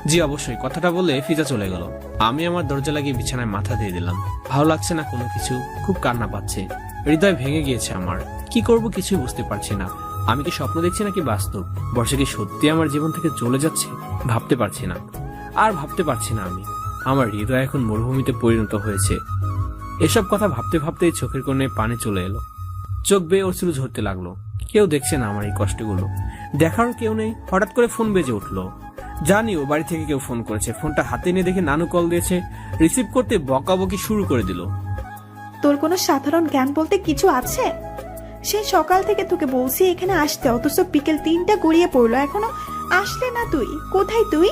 জি অবশ্যই, কথাটা বলে ফিজা চলে গেল। আমি আমার দরজা লাগিয়ে বিছানায় মাথা দিয়ে দিলাম। ভালো লাগছে না কোনো কিছু, খুব কান্না পাচ্ছে, হৃদয় ভেঙে গিয়েছে আমার। কি করব কিছুই বুঝতে পারছি না। আমি কি স্বপ্ন দেখছি নাকি বাস্তব? বর্ষা কি সত্যি আমার জীবন থেকে চলে যাচ্ছে? ভাবতে পারছি না, আর ভাবতে পারছি না। আমার হৃদয় এখন মরুভূমিতে পরিণত হয়েছে। এসব কথা ভাবতে ভাবতেই চোখের কোণে পানি চলে এলো, চোখ বেয়ে অশ্রু ঝরতে লাগলো। কেউ দেখছে না আমার এই কষ্টগুলো, দেখারও কেউ নেই। হঠাৎ করে ফোন বেজে উঠলো। জানি ও বাড়ি থেকে কেউ ফোন করেছে। ফোনটা হাতে নিয়ে দেখে নানু কল দিয়েছে। রিসিভ করতে বকাবকি শুরু করে দিল। তোর কোনো সাধারণ জ্ঞান বলতে কিছু আছে? সেই সকাল থেকে তোকে বলছি এখানে আসতে, অথচ বিকেল 3টা গড়িয়ে পড়লো, এখনো আসলে না তুই। কোথায় তুই?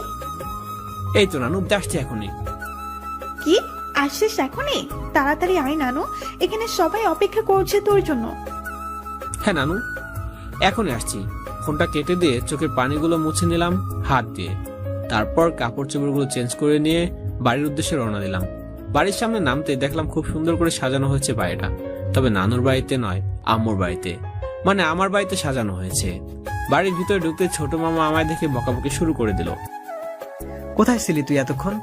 এই তো নানু, আসছে এখনই। কি আসছিস এখনই? তাড়াতাড়ি আয় নানু, এখানে সবাই অপেক্ষা করছে তোর জন্য। হ্যাঁ নানু, এখনই আসছি। ফোনটা কেটে দিয়ে চোখের পানিগুলো মুছে নিলাম হাত দিয়ে। তারপর কাপড় চোপড়গুলো চেঞ্জ করে নিয়ে বাড়ির উদ্দেশ্যে রওনা দিলাম। বাড়ির সামনে নামতে দেখলাম খুব সুন্দর করে সাজানো হয়েছে বাড়িটা। তবে নানুর বাড়িতে নয়, আম্মুর বাড়িতে, মানে আমার বাড়িতে সাজানো হয়েছে। বাড়ির ভিতরে ঢুকতে ছোট মামা আমায় দেখে বকাবকি শুরু করে দিল। কোথায় ছিলি তুই এতক্ষণ?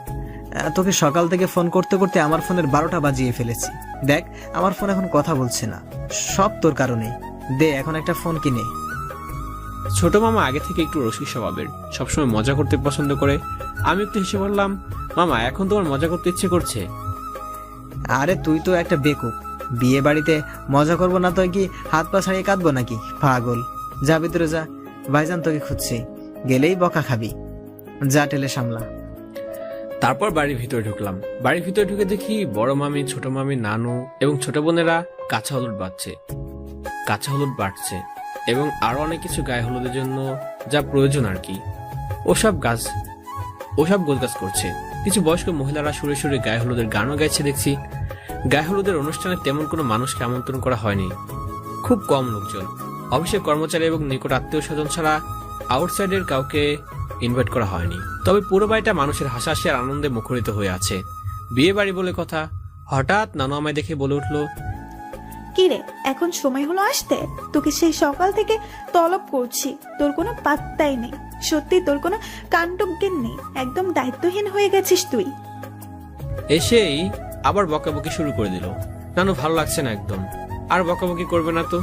তোকে সকাল থেকে ফোন করতে করতে আমার ফোনের 12টা বাজিয়ে ফেলেছি। দেখ, আমার ফোন এখন কথা বলছে না, সব তোর কারণে। দে এখন একটা ফোন কিনে। ছোট মামা আগে থেকে একটু রসিক স্বভাবের, সবসময় মজা করতে পছন্দ করে। আমি একটু হেসে বললাম, মামা এখন তোমার মজা করতে ইচ্ছে করছে? আরে তুই তো একটা বেকুব, বিয়ে বাড়িতে মজা করবো না তো কি হাত পা ছাড়িয়ে কাঁদবো নাকি? পাগল, যা ভিতরে যা, ভাইজান তোকে খুঁজছে, গেলেই বকা খাবি। যা টেলে সামলা। তারপর বাড়ির ভিতরে ঢুকলাম। বাড়ির ভিতরে ঢুকে দেখি বড় মামি, ছোট মামি, নানু এবং ছোট বোনেরা কাঁচা হলুদ বাটছে এবং আরো অনেক কিছু গায়ে হলুদের জন্য যা প্রয়োজন আর কি, ওসব গোছগাছ করছে। কিছু বয়স্ক মহিলারা সুরে সুরে গায়ে হলুদের গানও গাইছে দেখছি। গায়ে হলুদের অনুষ্ঠানে তেমন কোনো মানুষকে আমন্ত্রণ করা হয়নি, খুব কম লোকজন। অফিসের কর্মচারী এবং নিকট আত্মীয় স্বজন ছাড়া আউটসাইডের কাউকে ইনভাইট করা হয়নি। তবে পুরো বাড়িটা মানুষের হাসাহাসি আর আনন্দে মুখরিত হয়ে আছে। বিয়ে বাড়ি বলে কথা। হঠাৎ নানু আমায় দেখে বলে উঠলো, কি রে, এখন সময় হলো আসতে? তোকে সেই সকাল থেকে তলব করছি, তোর কোনো পাত্তাই নেই। সত্যি তোর কোনো কাণ্ডজ্ঞান নেই, একদম দায়িত্বহীন হয়ে গেছিস তুই। এসেই আবার বকাবকি শুরু করে দিল। নানু ভালো লাগছে না একদম, আর বকাবকি করবে না তো?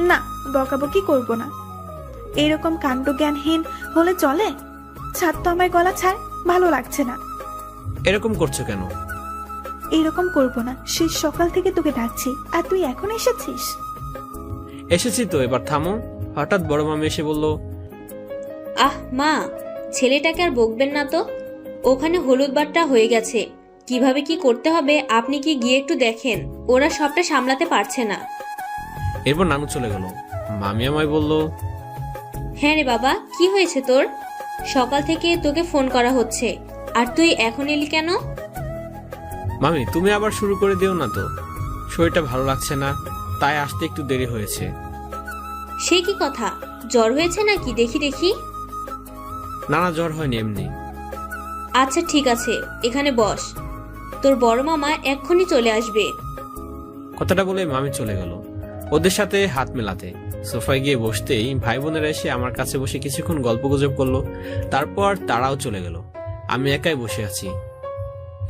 না, বকাবকি করব না। এরকম কাণ্ডজ্ঞানহীন হলে চলে? ছাড় তো আমার গলা, ছাড়, ভালো লাগছে না। এরকম করছো কেন? এইরকম করব না, সেই সকাল থেকে তোকে ডাকছি আর তুই এখন এসেছিস। এসেছি তো, এবার থামো। হঠাৎ বড় মামি এসে বলল, আহ মা, ছেলেটাকে আর বকবেন না তো। ওখানে হলুদ বাট্টা হয়ে গেছে, কিভাবে কি করতে হবে আপনি কি গিয়ে একটু দেখেন, ওরা সবটা সামলাতে পারছে না। এরপর নানু চলে গেল। মামি আমায় বলল, হ্যাঁ রে বাবা, কি হয়েছে তোর? সকাল থেকে তোকে ফোন করা হচ্ছে, আর তুই এখন এলি কেন? মামি তুমি আবার শুরু করে দিও না তো, শরীরটা ভালো লাগছে না, তাই আসতে একটু দেরি হয়েছে। সে কি কথা, জ্বর হয়েছে নাকি? দেখি দেখি। না জ্বর হয়নি, এমনি। আচ্ছা ঠিক আছে, এখানে বস, তোর বড় মামা এক্ষুনি চলে আসবে। কথাটা বলে মামি চলে গেল ওদের সাথে হাত মেলাতে। সোফায় গিয়ে বসতেই ভাই বোনেরা এসে আমার কাছে বসে কিছুক্ষণ গল্পগুজব করলো। তারপর তারাও চলে গেল। আমি একাই বসে আছি,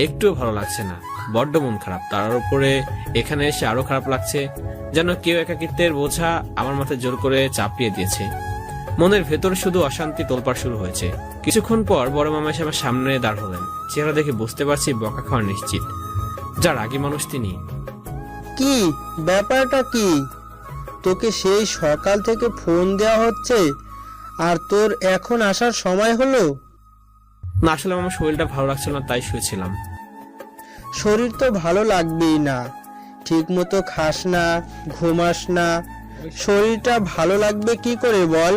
একটুও ভালো লাগছে না, বড্ড মন খারাপ। তার উপরে এখানে এসে আরো খারাপ লাগছে, যেন কেউ একাকিত্বের বোঝা আমার মাথায় জোর করে চাপিয়ে দিয়েছে। মনের ভেতরে শুধু অশান্তি তোলপাড় শুরু হয়েছে। কিছুক্ষণ পর বড় মামা এসে আমার সামনে দাঁড় হলেন। চেহারা দেখে বুঝতে পারছি বকা খাওয়া নিশ্চিত। যার আগে মানুষ তিনি। কি ব্যাপারটা কি? তোকে সেই সকাল থেকে ফোন দেওয়া হচ্ছে আর তোর এখন আসার সময় হলো? না আসলে আমার শরীরটা ভালো লাগছিল না, তাই শুয়েছিলাম। শরীর তো ভালো লাগবেই না, ঠিক মতো খাস না, ঘুমাস না, শরীরটা ভালো লাগবে কি করে বল?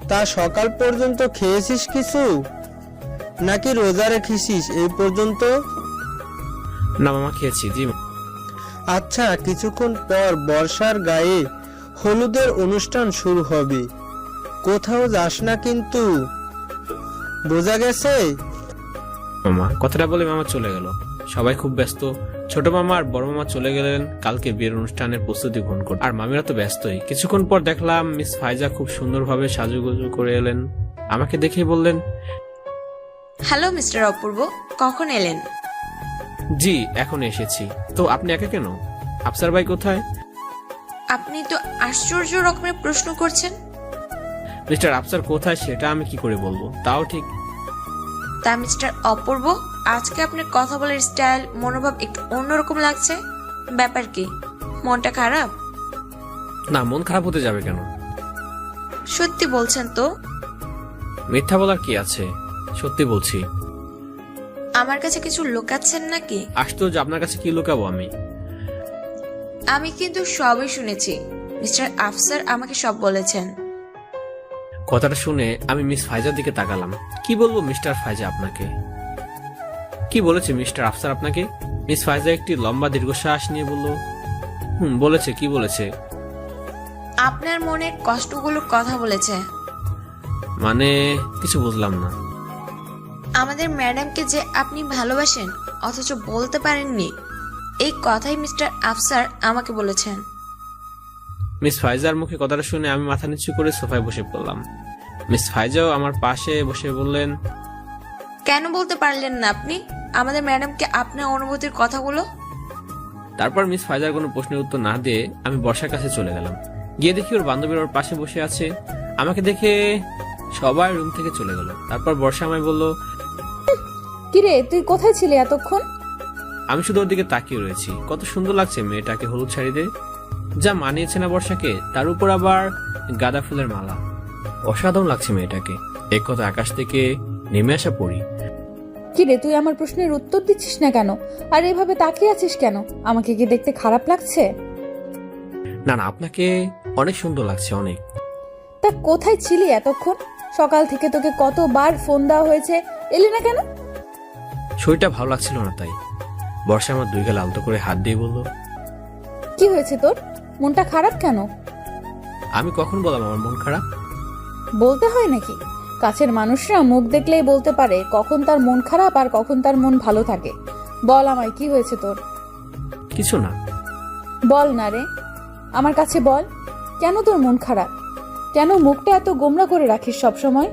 তা সকাল পর্যন্ত খেয়েছিস কিছু, নাকি রোজা রেখেছিস এই পর্যন্ত? না মামা, খেয়েছি। জি। আচ্ছা, কিছুক্ষণ পর বর্ষার গায়ে হলুদের অনুষ্ঠান শুরু হবে, কোথাও যাস না কিন্তু, বোঝা গেছে? মামা কথাটা বলে মামা চলে গেল। সবাই খুব ব্যস্ত, ছোট মামা আর বড় মামা চলে গেলেন কালকে বিয়ের অনুষ্ঠানের প্রস্তুতি গ্রহণ করতে, আর মামিরা তো ব্যস্তই। কিছুক্ষণ পর দেখলাম মিস ফাইজা খুব সুন্দরভাবে সাজুগুজু করে এলেন। আমাকে দেখেই বললেন, হ্যালো মিস্টার অপূর্ব, কখন এলেন? জি এখন এসেছি। তো আপনি একা কেন? আফসার ভাই কোথায়? আপনি তো আশ্চর্য রকমের প্রশ্ন করছেন। মিস্টার আফসার কোথায় সেটা আমি কি করে বলবো? তাও ঠিক। তা মিস্টার অপূর্ব, আজকে আপনার কথা বলার স্টাইল, মনোভাব একটু অন্যরকম লাগছে। ব্যাপার কি? মনটা খারাপ? না, মন খারাপ হতে যাবে কেন? সত্যি বলছেন তো? মিথ্যা বলার কি আছে? সত্যি বলছি। আমার কাছে কিছু লুকাচ্ছেন নাকি? আশ্চর্য, আপনার কাছে কি লুকাবো আমি? আমি কিন্তু সবই শুনেছি। মিস্টার আফসার আমাকে সব বলেছেন। কথাটা শুনে আমি মিস ফাইজার দিকে তাকালাম। কি বলবো মিস্টার ফাইজা আপনাকে? কি বলেছে মিস্টার আফসার আপনাকে? মিস ফাইজা একটি লম্বা দীর্ঘশ্বাস নিয়ে বলল, বলেছে। কি বলেছে? আপনার মনের কষ্টগুলোর কথা বলেছে। মানে কিছু বুঝলাম না। আমাদের ম্যাডামকে যে আপনি ভালোবাসেন অথচ বলতে পারেননি, এই কথাই মিস্টার আফসার আমাকে বলেছেন। মিস ফাইজার মুখে কথাটা শুনে আমি মাথা নিচু করে সোফায় বসে পড়লাম। মিস ফাইজাও আমার পাশে বসে বললেন, কেন বলতে পারলেন না আপনি আমাদের ম্যাডামকে আপনার অনুভূতির কথাগুলো? তারপর মিস ফাইজার কোনো প্রশ্নের উত্তর না দিয়ে আমি বর্ষার কাছে চলে গেলাম। গিয়ে দেখি ওর বান্ধবীর ওর পাশে বসে আছে। আমাকে দেখে সবাই রুম থেকে চলে গেল। তারপর বর্ষা আমায় বলল, কিরে তুই কোথায় ছিলি এতক্ষণ? আমি শুধু ওর দিকে তাকিয়ে রয়েছি। কত সুন্দর লাগছে মেয়েটাকে হলুদ শাড়িতে, যা মানিয়েছে না বর্ষাকে। তার উপর আবার গাঁদা ফুলের মালা। অসাধারণ লাগছে মেয়েটাকে। এক কথা আকাশ থেকে নেমে আসা পড়ি। কিরে তুই আমার প্রশ্নের উত্তর দিচ্ছিস না কেন? আর এভাবে তাকিয়ে আছিস কেন? আমাকে কি দেখতে খারাপ লাগছে? না না, আপনাকে অনেক সুন্দর লাগছে, অনেক। তা কোথায় ছিলি এতক্ষণ? সকাল থেকে তোকে কতবার ফোন দেওয়া হয়েছে, এলি না কেন? শরীরটা ভালো লাগছিল না তাই। বর্ষা আমার দুই গাল আলতো করে হাত দিয়ে বলল, কি হয়েছে তোর? মনটা খারাপ কেন? আমি কখন বললাম আমার মন খারাপ? বলতে হয় নাকি? কাছের মানুষরা মুখ দেখলেই বলতে পারে কখন তার মন খারাপ আর কখন তার মন ভালো থাকে। বল আমায়, কি হয়েছে তোর? কিছু না। বল না রে, আমার কাছে বল। কেন তোর মন খারাপ? কেন মুখটা এত গোমরা করে রাখিস সব সময়?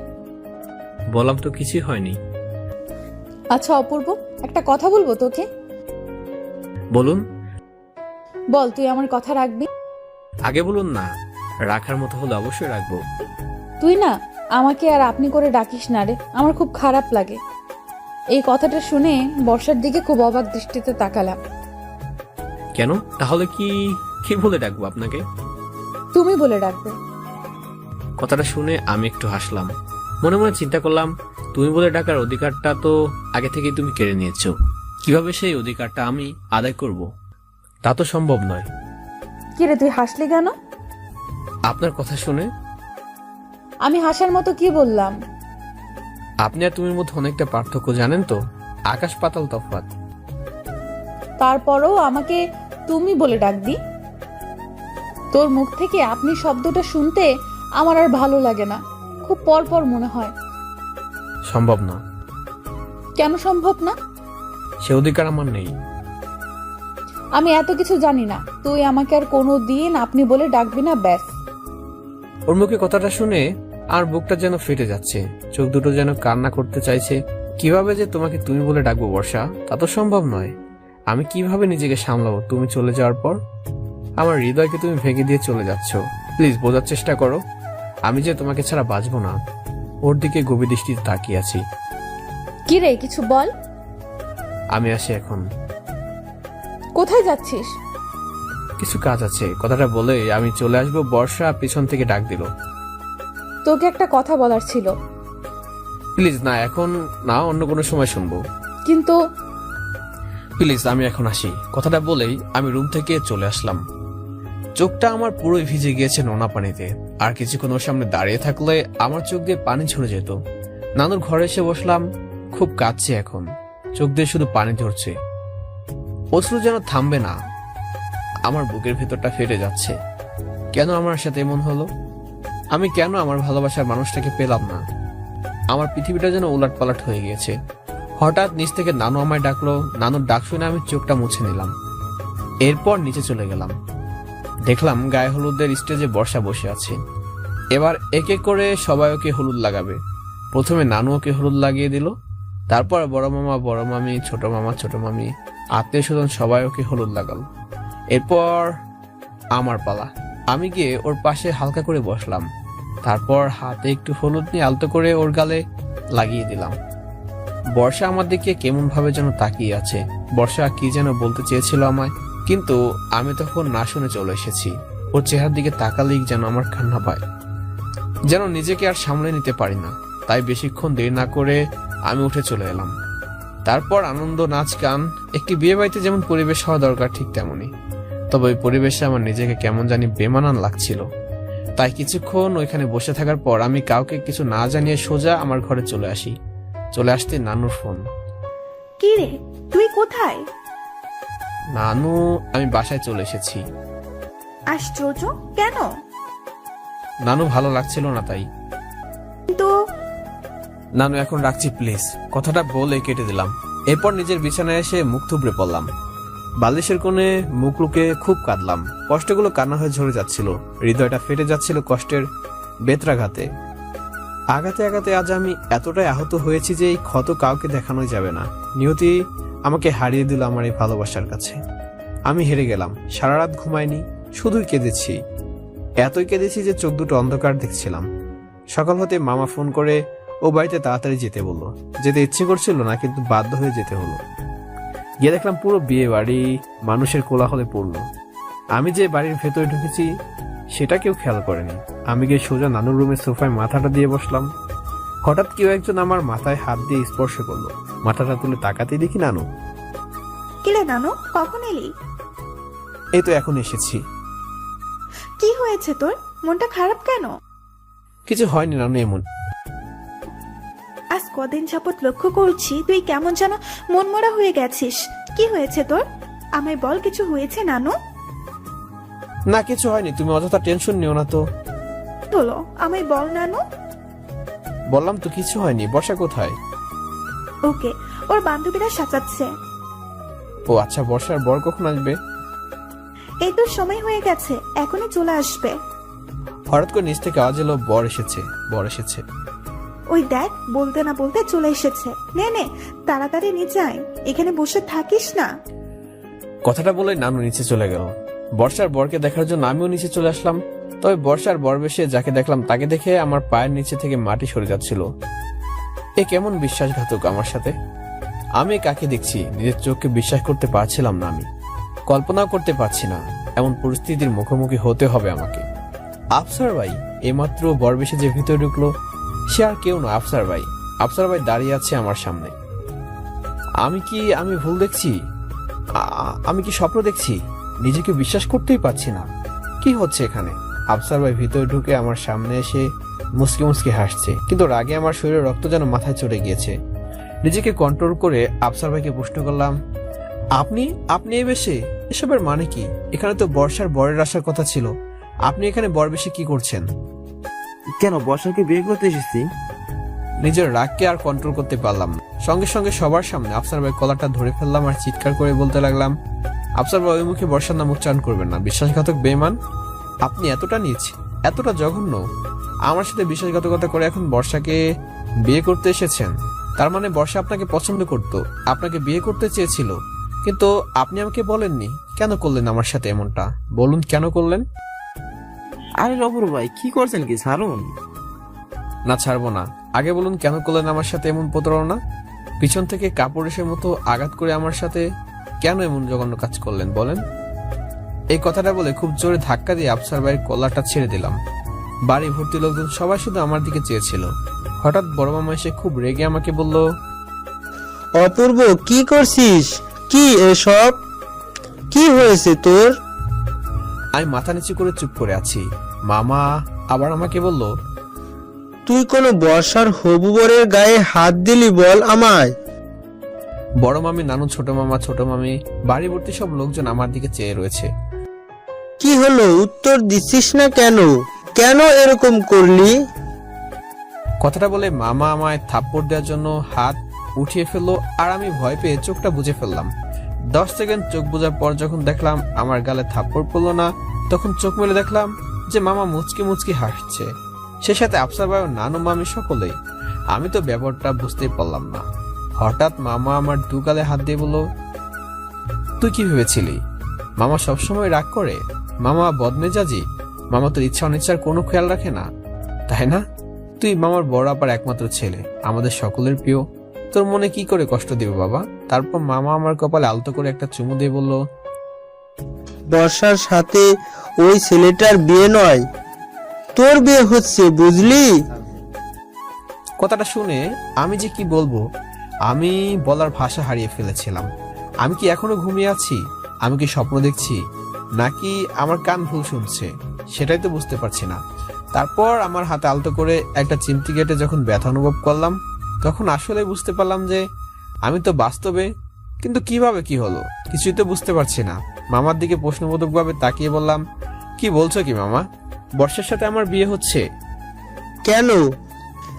বললাম তো কিছুই হয়নি। আচ্ছা অপূর্ব, একটা কথা বলবো তোকে। বলুন। বল, তুই আমার কথা রাখবি? আগে বলুন না। রাখার মতো হলে অবশ্যই রাখবো। তুই না আমাকে আর আপনি করে ডাকিস না রে, আমার খুব খারাপ লাগে। এই কথাটা শুনে বর্ষার দিকে খুব অবাক দৃষ্টিতে তাকালাম। কেন? তাহলে কি কি বলে ডাকবো আপনাকে? তুমি বলে ডাকবে। কথাটা শুনে আমি একটু হাসলাম। মনে মনে চিন্তা করলাম, তুমি বলে ডাকার অধিকারটা তো আগে থেকেই তুমি কেড়ে নিয়েছো। কিভাবে সেই অধিকারটা আমি আদায় করব? তা তো সম্ভব নয়। কিরে তুই হাসলি কেন? আপনার কথা শুনে। আমি হাসার মতো কি বললাম? আপনি আর তুমির মধ্যে অনেকটা পার্থক্য, জানেন তো? আকাশ পাতাল তফাৎ। তারপরও আমাকে তুমি বলে ডাকবি? তোর মুখ থেকে আপনি শব্দটা শুনতে আমার আর ভালো লাগে না, খুব পরপর মনে হয়। সম্ভব না। কেন সম্ভব না? সে অধিকার আমার নেই। আমি এত কিছু জানি না, তুই আমাকে আর কোনো দিন আপনি বলে ডাকবি না, ব্যাস। ওর মুখে কথাটা শুনে আর বুকটা যেন ফেটে যাচ্ছে, চোখ দুটো যেন কান্না করতে চাইছে। কিভাবে যে তোমাকে তুমি বলে ডাকবো বর্ষা, তা তো সম্ভব নয়। আমি কিভাবে নিজেকে সামলাবো তুমি চলে যাওয়ার পর? আমার হৃদয়কে তুমি ভেঙে দিয়ে চলে যাচ্ছ। প্লিজ বোঝার চেষ্টা করো, আমি যে তোমাকে ছাড়া বাঁচবো না। ওর দিকে গভীর দৃষ্টিতে তাকিয়ে আছি। কি রে, কিছু বল। আমি আসি এখন। কোথায় যাচ্ছিস? কিছু কাজ আছে। কথাটা বলে আমি চলে আসবো। বর্ষা পিছন থেকে ডাক দিল, তোকে একটা কথা বলার ছিল। প্লিজ না, এখন না, অন্য কোনো সময় শুনবো। কিন্তু প্লিজ আমি এখন আসি। কথাটা বলেই আমি রুম থেকে চলে আসলাম। চোখটা আমার পুরোই ভিজে গিয়েছে নোনা পানিতে। আর কিছুক্ষণ ওর সামনে দাঁড়িয়ে থাকলে আমার চোখ দিয়ে পানি ঝরে যেত। নানুর ঘরে এসে বসলাম। খুব কাঁদছে এখন, চোখ দিয়ে শুধু পানি ঝরছে। অশ্রু যেন থামবে না। আমার বুকের ভেতরটা ফেটে যাচ্ছে। কেন আমার সাথে এমন হলো? আমি কেন আমার ভালোবাসার মানুষটাকে পেলাম না? আমার পৃথিবীটা যেন উলটপালট হয়ে গিয়েছে। হঠাৎ নিচ থেকে নানু আমায় ডাকলো। নানুর ডাক শুনে আমি চোখটা মুছে নিলাম। এরপর নিচে চলে গেলাম। দেখলাম গায়ে হলুদের স্টেজে বর্ষা বসে আছে। এবার এক এক করে সবাই ওকে হলুদ লাগাবে। প্রথমে নানু ওকে হলুদ লাগিয়ে দিল, তারপর বড় মামা, বড় মামি, ছোট মামা, ছোট মামি, আত্মীয় স্বজন সবাই ওকে হলুদ লাগাল। এরপর আমার পালা। আমি গিয়ে ওর পাশে হালকা করে বসলাম। তারপর হাতে একটু হলুদ নিয়ে আলতো করে ওর গালে লাগিয়ে দিলাম। বর্ষা আমার দিকে কেমন ভাবে যেন তাকিয়ে আছে। বর্ষা কি যেন বলতে চেয়েছিল আমায়, কিন্তু আমি তখন না শুনে চলে এসেছি। ওর চেহারার দিকে তাকালেই যেন আমার কান্না পায়, যেন নিজেকে আর সামলে নিতে পারি না। তাই বেশিক্ষণ দেরি না করে আমি উঠে চলে এলাম। তারপর আনন্দ, নাচ, গান। একটি বিয়ে বাড়িতে যেমন পরিবেশ হওয়া দরকার ঠিক তেমনই, তবে ওই পরিবেশে আমার নিজেকে কেমন জানি বেমানান লাগছিল। তাই কিছুক্ষণ ওইখানে বসে থাকার পর আমি কাউকে কিছু না জানিয়ে সোজা আমার ঘরে চলে আসি। চলে আসতে নানুর ফোন। কি রে, তুই কোথায়? নানু, আমি বাসায় চলে এসেছি। আশ্চর্য, কেন? নানু ভালো লাগছিল না তাই। কিন্তু নানু, এখন রাখছি প্লিজ, কথাটা বলে কেটে দিলাম। এরপর নিজের বিছানায় এসে মুখ থুবড়ে পড়লাম। বালিশের কোণে মুখ লুকে খুব কাঁদলাম। কষ্টগুলো কান্না হয়ে ঝরে যাচ্ছিল, হৃদয়টা ফেটে যাচ্ছিল কষ্টের বেত্রাঘাতে। আঘাতে আঘাতে আজ আমি এতটাই আহত হয়েছি যে এই ক্ষত কাউকে দেখানোই যাবে না। নিয়তি আমাকে হারিয়ে দিল আমার এই ভালোবাসার কাছে। আমি হেরে গেলাম। সারা রাত ঘুমাইনি, শুধুই কেঁদেছি। এতই কেঁদেছি যে চোখ দুটো অন্ধকার দেখছিলাম। সকাল হতে মামা ফোন করে ও বাড়িতে তাড়াতাড়ি যেতে বললো। যেতে ইচ্ছে করছিল না, কিন্তু বাধ্য হয়ে যেতে হলো। গিয়ে দেখলাম পুরো বিয়ে বাড়ি মানুষের কোলাহলে পড়লো। আমি যে বাড়ির ভেতরে ঢুকেছি সেটা কেউ খেয়াল করেনি। আমি গিয়ে সোজা নানুর রুমের সোফায় মাথাটা দিয়ে বসলাম। হঠাৎ কেউ একজন আমার মাথায় হাত দিয়ে স্পর্শ করলো। মাথাটা তুলে তাকাতেই দেখি নানু। কি রে নানু, কখন এলি? এই তো এখন এসেছি। কি হয়েছে তোর? মনটা খারাপ কেন? কিছু হয়নি নানু, এমন। আজ কদিন যাবৎ লক্ষ্য করছি তুই কেমন যেন মনমরা হয়ে গেছিস। কি হয়েছে তোর? আমায় বল, কিছু হয়েছে নানু? না, কিছু হয়নি, তুমি অযথা টেনশন নিও না তো। হলো, আমায় বল নানু। বললাম তো কিছু হয়নি। বর্ষা কোথায়? ওকে, ওর বান্ধবীরা সাজাচ্ছে। ও আচ্ছা, বর্ষার বর কখন আসবে? এই তো সময় হয়ে গেছে, এখনই চলে আসবে। হঠাৎ করে নিচ থেকে আওয়াজ এলো, বর এসেছে, বর এসেছে। ওই দেখ, বলতে না বলতে চলে এসেছে। নে নে, তাড়াতাড়ি নিচে আয়, এখানে বসে থাকিস না। কথাটা বলে নানু নিচে চলে গেল। বর্ষার বরকে দেখার জন্য আমিও নিচে চলে আসলাম। তবে বর্ষার বর বেশে যাকে দেখলাম তাকে দেখে আমার পায়ের নিচে থেকে মাটি সরে যাচ্ছিল। এ কেমন বিশ্বাসঘাতক আমার সাথে। আমি কাকে দেখছি নিজের চোখকে বিশ্বাস করতে পারছিলাম না। আমি কল্পনাও করতে পারছি না এমন পরিস্থিতির মুখোমুখি হতে হবে আমাকে। আফসার ভাই এইমাত্র বর বেশে যে ভিতরে ঢুকলো, সে আর কেউ না, আফসার ভাই। আফসার ভাই দাঁড়িয়ে আছে আমার সামনে। আমি ভুল দেখছি? আমি কি স্বপ্ন দেখছি? নিজেকে বিশ্বাস করতেই পারছি না। কি হচ্ছে এখানে? আফসার ভাই ভিতরে ঢুকে আমার সামনে এসে মুসকে মুসকে হাসছে, কিন্তু রাগে আমার শরীরে রক্ত যেন মাথায় চড়ে গিয়েছে। নিজেকে কন্ট্রোল করে আফসার ভাইকে প্রশ্ন করলাম, আপনি এই বেশে? এসবের মানে কি? এখানে তো বর্ষার বরের আসার কথা ছিল। আপনি এখানে বর বেশে কি করছেন? কেন, বর্ষাকে বিয়ে করতে এসেছি। নিজের রাগকে আর কন্ট্রোল করতে পারলাম না। সঙ্গে সঙ্গে সবার সামনে আফসার ভাই কলারটা ধরে ফেললাম আর চিৎকার করে বলতে লাগলাম, আফসার ভাই ওই মুখে বর্ষার নাম উচ্চারণ করবেন না, বিশ্বাসঘাতক বেমান। আপনি এতটা নীচ, এতটা জঘন্য, আমার সাথে বিশ্বাসঘাতকতা করে এখন বর্ষাকে বিয়ে করতে এসেছেন। তার মানে বর্ষা আপনাকে পছন্দ করত, আপনাকে বিয়ে করতে চেয়েছিল, কিন্তু আপনি আমাকে বলেননি। কেন করলেন আমার সাথে এমনটা? বলুন কেন করলেন? আরে রবর ভাই, কি করছেন কি? ছাড়ুন না, ছাড়বো না। আগে বলুন কেন করলেন আমার সাথে এমন প্রতারণা? পিছন থেকে কাপুরুষের মতো আঘাত করে আমার সাথে কেন এমন জঘন্য কাজ করলেন বলেন? এই কথাটা বলে খুব জোরে ধাক্কা দিয়ে আফসার ভাইয়ের কলারটা ছেড়ে দিলাম। বাড়ি ভর্তি লোকজন সবাই শুধু আমার দিকে চেয়েছিল। হঠাৎ বড় মামা এসে খুব রেগে আমাকে বলল, অপূর্ব, কি করছিস? কি এসব? কি হয়েছে তোর? আমি মাথা নিচু করে চুপ করে আছি। মামা আবার আমাকে বলল, তুই কোনো বর্ষার হবু বরের গায়ে হাত দিলি বল আমায়? বড় মামি, নানু, ছোট মামা, ছোট মামি, বাড়ি ভর্তি সব লোকজন আমার দিকে চেয়ে রয়েছে। কি হলো, উত্তর দিচ্ছিস না কেন? কেন এরকম করলি? কথাটা বলে মামা আমায় থাপ্পড় দেওয়ার জন্য হাত উঠিয়ে ফেললো আর আমি ভয় পেয়ে চোখটা বুজে ফেললাম। 10 সেকেন্ড চোখ বোঝার পর যখন দেখলাম আমার গালে থাপ্পড় পড়লো না, তখন চোখ মেলে দেখলাম যে মামা মুচকি মুচকি হাসছে, সে সাথে আফসার ভাই ও নানু মামি সকলেই। আমি তো ব্যাপারটা বুঝতেই পারলাম না। হঠাৎ মামা আমার দু গালে হাত দিয়ে বলল, তুই কি ভেবেছিলি মামা সবসময় রাগ করে? মামা বদমেজাজি? মামা তোর ইচ্ছা অনিচ্ছার কোনো খেয়াল রাখে না, তাই না? তুই মামার বড় আপার একমাত্র ছেলে, আমাদের সকলের প্রিয়, তোর মনে কি করে কষ্ট দিবে বাবা? তারপর মামা আমার কপালে আলতো করে একটা চুমু দিয়ে বলল, বর্ষার সাথে ওই ছেলেটার বিয়ে নয়, তোর বিয়ে হচ্ছে, বুঝলি? কথাটা শুনে আমি যে কি বলবো, আমি বলার ভাষা হারিয়ে ফেলেছিলাম। আমি কি এখনো ঘুমিয়ে আছি? আমি কি স্বপ্ন দেখছি, নাকি আমার কান ভুল শুনছে? সেটাই তো বুঝতে পারছি না। তারপর আমার হাতে আলতো করে একটা চিমটি কেটে যখন ব্যথা অনুভব করলাম, তখন আসলে বুঝতে পারলাম যে আমি তো বাস্তবে, কিন্তু কিভাবে কি হলো কিছুই তো বুঝতে পারছি না। মামার দিকে প্রশ্নবোধক ভাবে তাকিয়ে বললাম, কি বলছো কি মামা? বর্ষার সাথে আমার বিয়ে হচ্ছে? কেন,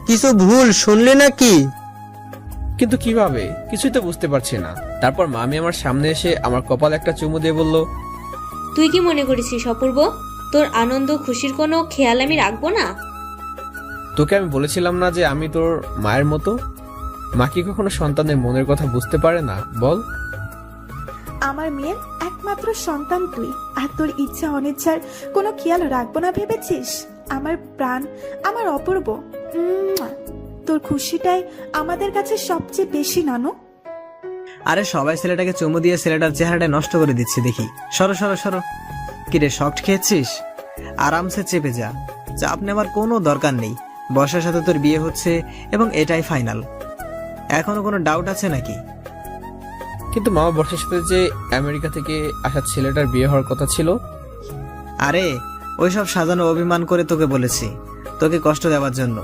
কিছু ভুল শুনলি নাকি? কিন্তু কিভাবে কিছুই তো বুঝতে পারছি না। তারপর মামি আমার সামনে এসে আমার কপালে একটা চুমু দিয়ে বলল, তুই কি মনে করেছিস অপূর্ব, তোর আনন্দ খুশির কোনো খেয়াল আমি রাখবো না? তোকে আমি বলেছিলাম না যে আমি তোর মায়ের মতো? মা কি কখনো সন্তানের মনের কথা বুঝতে পারে না বল? আমার মেয়ের একমাত্র সন্তান তুই, আর তোর ইচ্ছা অনিচ্ছার কোনো খেয়াল রাখবো না ভেবেছিস? আমার প্রাণ, আমার অপূর্ব, তোর খুশিটাই আমাদের কাছে সবচেয়ে বেশি, নানু। আরে সবাই ছেলেটাকে চুমু দিয়ে ছেলেটার চেহারাটা নষ্ট করে দিচ্ছে দেখি। সরো সরো সরো। কিরে, শক্ট খেয়েছিস? আরামসে চেপে যা, চাপ নেওয়ার কোনো দরকার নেই। বর্ষার সাথে তোর বিয়ে হচ্ছে এবং এটাই ফাইনাল। এখনো কোনো ডাউট আছে নাকি? কিন্তু মামা, বর্ষার সাথে যে আমেরিকা থেকে আসা ছেলেটার বিয়ে হওয়ার কথা ছিল। আরে ওইসব সাজানো অভিমান করে তোকে বলেছি, তোকে কষ্ট দেওয়ার জন্য।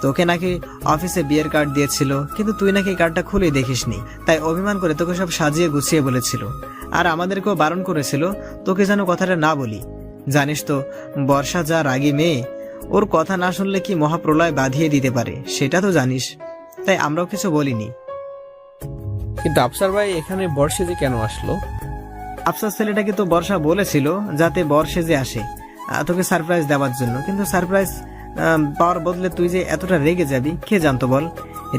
তোকে নাকি অফিসে বিয়ের কার্ড দিয়েছিল, কিন্তু তুই নাকি কার্ডটা খুলেই দেখিসনি, তাই অভিমান করে তোকে সব সাজিয়ে গুছিয়ে বলেছিল। আর আমাদেরকেও বারণ করেছিল তোকে যেন কথাটা না বলি। জানিস তো বর্ষা যা রাগী মেয়ে, ওর কথা না শুনলে কি মহাপ্রলয় বাঁধিয়ে দিতে পারে, সেটা তো জানিস। তাই আমরাও কিছু বলিনি। কিন্তু আফসার ভাই এখানে বর্ষে যে কেন আসলো? আফসার ছেলেটাকে তো বর্ষা বলেছিল যাতে বর্ষে যে আসে তোকে সারপ্রাইজ দেওয়ার জন্য, কিন্তু সারপ্রাইজ পাওয়ার বদলে তুই যে এতটা রেগে যাবি কে জানতো বল?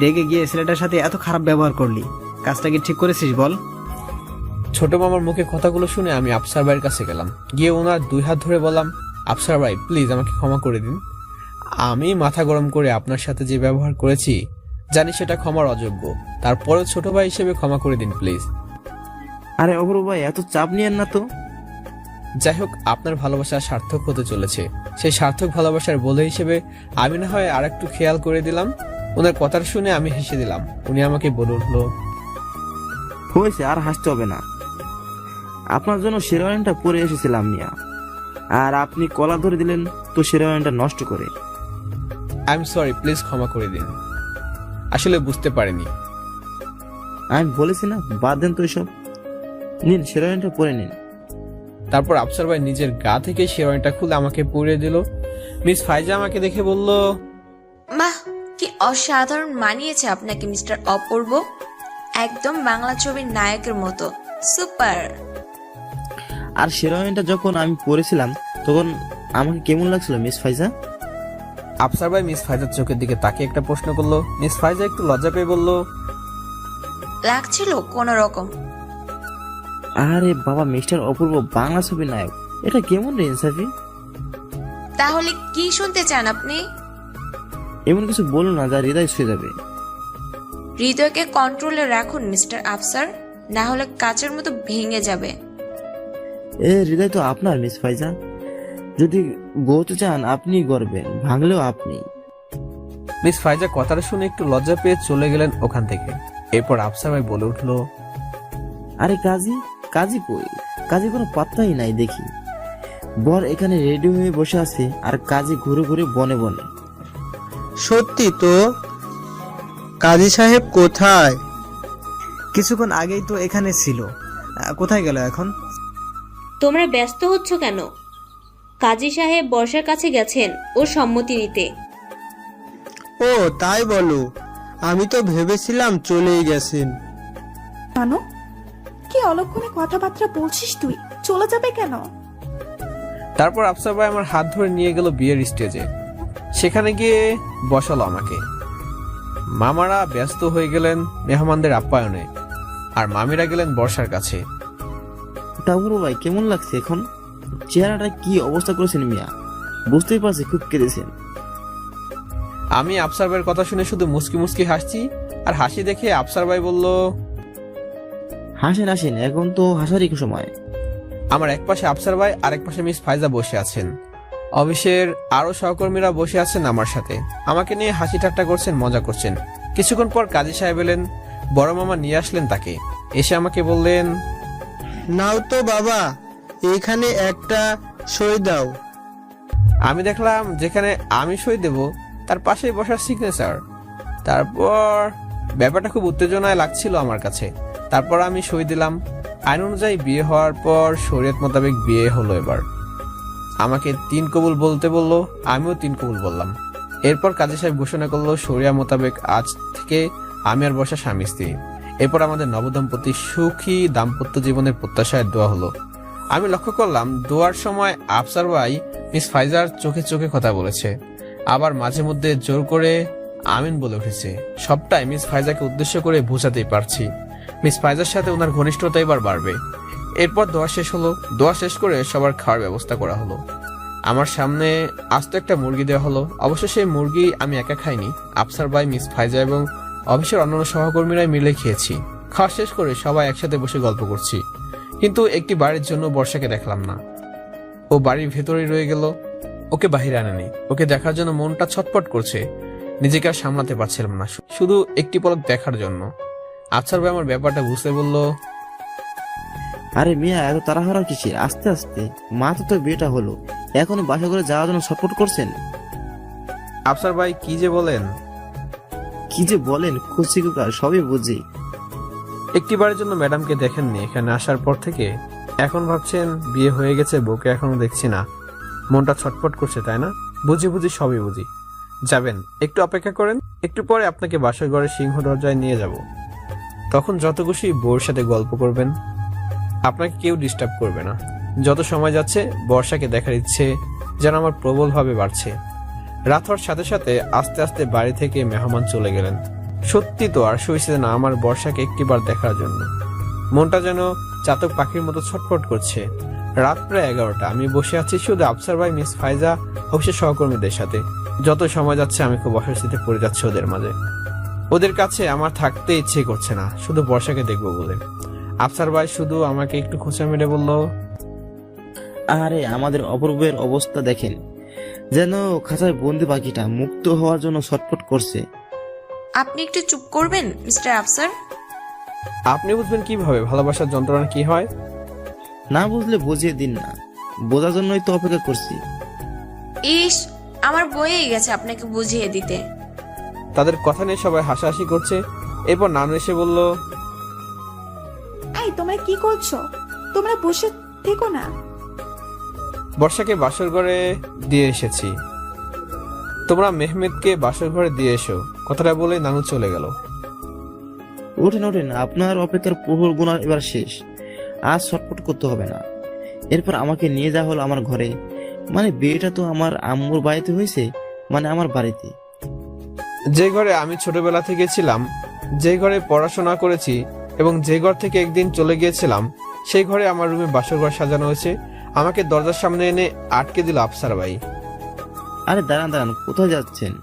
রেগে গিয়ে ছেলেটার সাথে এত খারাপ ব্যবহার করলি, কাজটা কি ঠিক করেছিস বল? ছোট মামার মুখে কথাগুলো শুনে আমি আফসার ভাইয়ের কাছে গেলাম, গিয়ে ওনার 2 হাত ধরে বললাম, আফসার ভাই প্লিজ আমাকে ক্ষমা করে দিন। আমি মাথা গরম করে আপনার সাথে যে ব্যবহার করেছি জানি সেটা ক্ষমার অযোগ্য, তারপরেও ছোট ভাই হিসেবে ক্ষমা করে দিন প্লিজ। আরে অপূর্ব ভাই, এত চাপ নিয়েন না তো। যাই হোক, আপনার ভালোবাসা সার্থক হতে চলেছে, সেই সার্থক ভালোবাসার বলে হিসেবে আমি না হয় আর একটু খেয়াল করে দিলাম। ওনার কথাটা শুনে আমি হেসে দিলাম। উনি আমাকে বলে উঠলো, হয়েছে, আর হাসতে হবে না। আপনার জন্য শেরওয়ানিটা পরে এসেছিলাম মিয়া, আর আপনি কলা ধরে দিলেন তো শেরওয়ানিটা নষ্ট করে। আই এম সরি, প্লিজ ক্ষমা করে দিন, আসলে বুঝতে পারিনি। আমি বলেছি না, বাদ দেন তো এসব, নিন শেরওয়ানিটা পরে নিন। তারপর আফসার ভাই নিজের গা থেকে শেরওয়ানিটা খুলে আমাকে পরিয়ে দিল। মিস ফাইজা আমাকে দেখে বলল, বাহ, কি অসাধারণ মানিয়েছে আপনাকে মিস্টার অপূর্ব, একদম বাংলা ছবির নায়কের মতো, সুপার। আর শেরওয়ানিটা যখন আমি পরেছিলাম তখন আমাকে কেমন লাগছিল মিস ফাইজা? আফসার ভাই মিস ফাইজার চোখের দিকে তাকিয়ে একটা প্রশ্ন করলো। মিস ফাইজা একটু লজ্জা পেয়ে বলল, লাগছিল কোন রকম। আরে বাবা, মিস্টার অপূর্ব বাংলা ছবি নায়ক, এটা কেমন রে ইনসাফি? তাহলে কি শুনতে চান আপনি? এমন কিছু বলো না যা হৃদয় ছুঁয়ে যাবে। হৃদয়কে কন্ট্রোলে রাখুন মিস্টার আফসার, না হলে কাচের মতো ভেঙে যাবে। এ হৃদয় তো আপনার মিস ফাইজা, যদি গড়তে চান আপনি গড়বেন, ভাঙলেও আপনি। মিস ফাইজা কথাটা শুনে একটু লজ্জা পেয়ে চলে গেলেন ওখান থেকে। এরপর আফসার ভাই বলে উঠলো, আরে কাজী, কাজী কই? কাজী কোনো পাত্তাই নাই দেখি। বর এখানে রেডি হয়ে বসে আছে আর কাজী ঘুরে ঘুরে বনে বনে। সত্যি তো, কাজী সাহেব কোথায়? কিছুক্ষণ আগেই তো এখানে ছিল, কোথায় গেল এখন? তোমরা ব্যস্ত হচ্ছ কেন? কাজী সাহেব বর্ষার কাছে গেছেন ওর সম্মতি নিতে। ও তাই বলো, আমি তো ভেবেছিলাম চলেই গেছেন। জানো কি অলক্ষণে কথাবার্তা বলছিস তুই? চলে যাবে কেন? তারপর আফসার ভাই আমার হাত ধরে নিয়ে গেল বিয়ের স্টেজে। সেখানে গিয়ে বসালো আমাকে। মামারা ব্যস্ত হয়ে গেলেন মেহমানদের আপ্যায়নে, আর মামিরা গেলেন বর্ষার কাছে। তা বড় ভাই কেমন লাগছে এখন? চেহারাটা কি অবস্থা করেছেন মিয়া, বুঝতেই পারছি খুব কেঁদেছেন। আমি আফসার ভাইয়ের কথা শুনে শুধু মুস্কি মুস্কি হাসছি, আর হাসি দেখে আফসার ভাই বলল, হাসেন হাসেন, এখন তো হাসারই সময়। আমার এক পাশে আফসার ভাই আর এক পাশে মিস ফাইজা বসে আছেন। অফিসের আরো সহকর্মীরা বসে আছেন আমার সাথে, আমাকে নিয়ে হাসি ঠাট্টা করছেন, মজা করছেন। কিছুক্ষণ পর কাজী সাহেব এলেন, বড় মামা নিয়ে আসলেন তাকে। এসে আমাকে বললেন, নাও তো বাবা, এইখানে একটা সই দাও। আমি দেখলাম যেখানে আমি সই দেব তার পাশেই বসার সিগনেচার। তারপর ব্যাপারটা খুব উত্তেজনায় লাগছিল আমার কাছে। তারপর আমি সই দিলাম। আইন অনুযায়ী বিয়ে হওয়ার পর শরীয়ত মোতাবেক বিয়ে হলো। এবার আমাকে 3 কবুল বলতে বললো, আমিও 3 কবুল বললাম। এরপর কাজী সাহেব ঘোষণা করলো শরিয়া মোতাবেক আজ থেকে আমি আর বর্ষা স্বামী স্ত্রী। এরপর আমাদের নবদম্পতি সুখী দাম্পত্য জীবনের প্রত্যাশায় দোয়া হলো। আমি লক্ষ্য করলাম দোয়ার সময় আফসার ভাই মিস ফাইজার চোখে চোখে কথা বলেছে, আবার মাঝে মধ্যে জোর করে আমিন বলে উঠেছে। সবটাই মিস ফাইজাকে উদ্দেশ্য করে বোঝাতেই পারছি মিস ফাইজার সাথে ওনার ঘনিষ্ঠতা এবার বাড়বে। এরপর দোয়া শেষ হলো। দোয়া শেষ করে সবার খাওয়ার ব্যবস্থা করা হলো। আমার সামনে আস্ত একটা মুরগি দেওয়া হলো। অবশ্য সেই মুরগি আমি একা খাইনি, আফসার ভাই, মিস ফাইজা এবং অফিসের অন্যান্য সহকর্মীরাই মিলে খেয়েছি। খাওয়া শেষ করে সবাই একসাথে বসে গল্প করছি, কিন্তু একটি বাড়ির জন্য বর্ষাকে দেখলাম না। ও বাড়ির ভেতরেই রয়ে গেল, ওকে বাহিরে আনেনি। ওকে দেখার জন্য মনটা ছটফট করছে, নিজেকে আর সামলাতে পারছিলাম না, শুধু একটি পলক দেখার জন্য। আফসার ভাই আমার ব্যাপারটা বুঝতে বলল, আরে মিয়া এত তাড়াহুড়া কিসের? আস্তে আস্তে, মা তো তোর বিয়েটা হলো, এখনো বাসা করে যাওয়ার জন্য সাপোর্ট করছেন। আফসার ভাই কি যে বলেন, কি যে বলেন খুশি কুকার, সবই বুঝি। একটি বারের জন্য ম্যাডামকে দেখেননি এখানে আসার পর থেকে, এখন ভাবছেন বিয়ে হয়ে গেছে, বউকে এখনো দেখছি না, মনটা ছটফট করছে, তাই না? বুঝি বুঝি, সবই বুঝি। যাবেন, একটু অপেক্ষা করেন, একটু পরে আপনাকে বাসার ঘরে সিংহ দরজায় নিয়ে যাব। তখন যত খুশি বউর সাথে গল্প করবেন, আপনাকে কেউ ডিস্টার্ব করবে না। যত সময় যাচ্ছে বর্ষাকে দেখার ইচ্ছে যেন আমার প্রবলভাবে বাড়ছে। রাত হওয়ার সাথে সাথে আস্তে আস্তে বাড়ি থেকে মেহমান চলে গেলেন। সত্যি তো আর সইছে না আমার বর্ষাকে একটিবার দেখার জন্য। মনটা যেন চাতক পাখির মতো ছটফট করছে। রাত প্রায় 11টা, আমি বসে আছি শুধু আফসার ভাই, মিস ফাইজা, অফিসের সহকর্মীদের সাথে। যত সময় যাচ্ছে আমি খুব অস্বস্তিতে পড়ে যাচ্ছি ওদের মাঝে। ওদের কাছে আমার থাকতে ইচ্ছে করছে না, শুধু বর্ষাকে দেখবো বলে। আফসার ভাই শুধু আমাকে একটু খোঁচা মেরে বলল, আরে আমাদের অপূর্বের অবস্থা দেখেন, যেন খাঁচায় বন্দি পাখিটা মুক্ত হওয়ার জন্য ছটফট করছে। আপনি একটু চুপ করবেন মিস্টার আফসার? আপনি বুঝবেন কিভাবে ভালোবাসার যন্ত্রণা কি হয়? না বুঝলে বুঝিয়ে দিন না, বোঝার জন্যই তো অপেক্ষা করছি। ইস, আমার বয়েই গেছে আপনাকে বুঝিয়ে দিতে। তাদের কথা নিয়ে সবাই হাসাহাসি করছে। এরপর নানু এসে বলল, এই তোমরা কি করছো? তোমরা বসে থেকো না। বর্ষাকে বাসর ঘরে দিয়ে এসেছি, তোমরা মেহমেদকে বাসর ঘরে দিয়ে এসো। কথাটা বলে নানু চলে গেল। ওঠেন ওঠেন, আপনার অপেক্ষার প্রহর গুণা এবার শেষ, আজ ছটফট করতে হবে না। এরপর আমাকে নিয়ে যাওয়া হলো আমার ঘরে। মানে বিয়েটা তো আমার আম্মুর বাড়িতে হয়েছে, মানে আমার বাড়িতে। যে ঘরে আমি ছোটবেলা থেকে ছিলাম, যে ঘরে পড়াশোনা করেছি এবং যে ঘর থেকে একদিন চলে গিয়েছিলাম, সেই ঘরে আমার রুমে বাসর ঘর সাজানো হয়েছে। আমাকে দরজার সামনে এনে আটকে দিল আফসার ভাই। আরে দাঁড়ান দাঁড়ান, কোথায় যাচ্ছেন?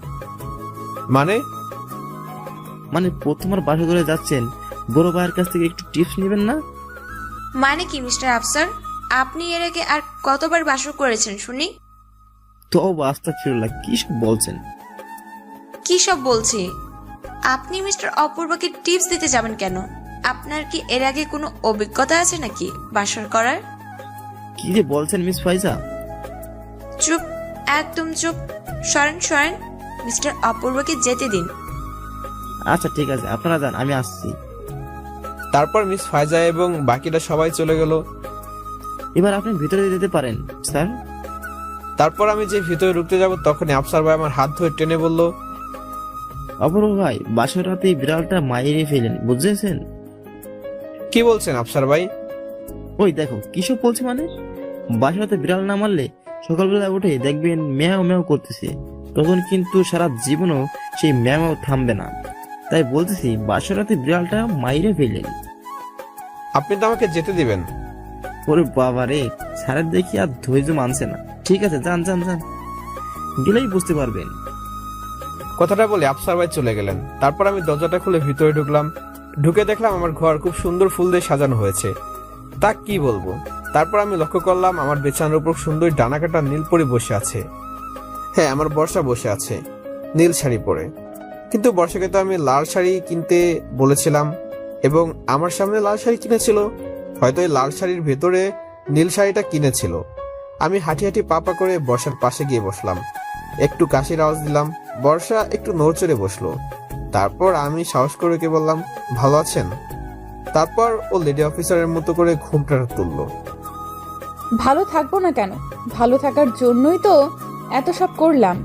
মানে প্রথমবার বাসা করে যাচ্ছেন, বড় ভাইয়ের কাছ থেকে একটু টিপস নেবেন না? মানে কি মিস্টার আফসার, আপনি এর আগে আর কতবার বাসর করেছেন শুনি? তো আস্তাগফিরুল্লাহ, কি সব বলছেন? কি সব বলছি? আপনি মিস্টার অপূর্বকে টিপস দিতে যাবেন কেন? আপনার কি এর আগে কোনো অভিজ্ঞতা আছে নাকি বাসর করার? কি যে বলছেন মিস ফাইজা? চুপ, একদম চুপ। সরেন সরেন, মিস্টার অপূর্বকে যেতে দিন। আচ্ছা ঠিক আছে, আপনারা যান, আমি আসছি। তারপর মিস ফাইজা এবং বাকিরা সবাই চলে গেল। এবার আপনি ভিতরে যেতে পারেন স্যার। তারপর আমি যে ভিতরে ঢুকতে যাব তখনই আফসার ভাই আমার হাত ধরে টেনে বলল, অপূর্ব ভাই, বাসর রাতে বিড়ালটা মাইরে ফেলেন, বুঝেছেন? কি বলছেন আফসার ভাই? ওই দেখো কিসব বলছে, মানে বাসর রাতে বিড়াল না মারলে সকালবেলা উঠে দেখবেন ম্যাও ম্যাও করতেছে, তখন কিন্তু সারা জীবনও সেই ম্যাও ম্যাও থামবে না। তাই বলতেছি বাসর রাতে বিড়ালটা মাইরে ফেলেন। আপনি তো আমাকে যেতে দিবেন। ওরে বাবা রে, স্যারের দেখি আর ধৈর্য মানছে না। ঠিক আছে, যান যান যান, গেলেই বুঝতে পারবেন। কথাটা বলে আফসার ভাই চলে গেলেন। তারপর আমি দরজাটা খুলে ভিতরে ঢুকলাম। ঢুকে দেখলাম আমার ঘর খুব সুন্দর ফুল দিয়ে সাজানো হয়েছে। তা কি বলবো। তারপর আমি লক্ষ্য করলাম আমার বিছানার উপর সুন্দর ডানাকাটা নীল পরি বসে আছে। হ্যাঁ, আমার বর্ষা বসে আছে নীল শাড়ি পরে। কিন্তু বর্ষাকে তো আমি লাল শাড়ি কিনতে বলেছিলাম এবং আমার সামনে লাল শাড়ি কিনেছিল। হয়তো এই লাল শাড়ির ভেতরে নীল শাড়িটা কিনেছিল। আমি হাঁটি হাঁটি পা করে বর্ষার পাশে গিয়ে বসলাম। একটু কাশির আওয়াজ দিলাম। বর্ষা একটু নড়চড়ে বসলো। তারপর আমি সাহস করে ওকে বললাম, ভালো আছেন? তারপর ও লেডি অফিসারের মতো করে ঘুমটা তুললো। ভালো থাকবো না কেন? ভালো থাকার জন্যই তো এত সব করলাম।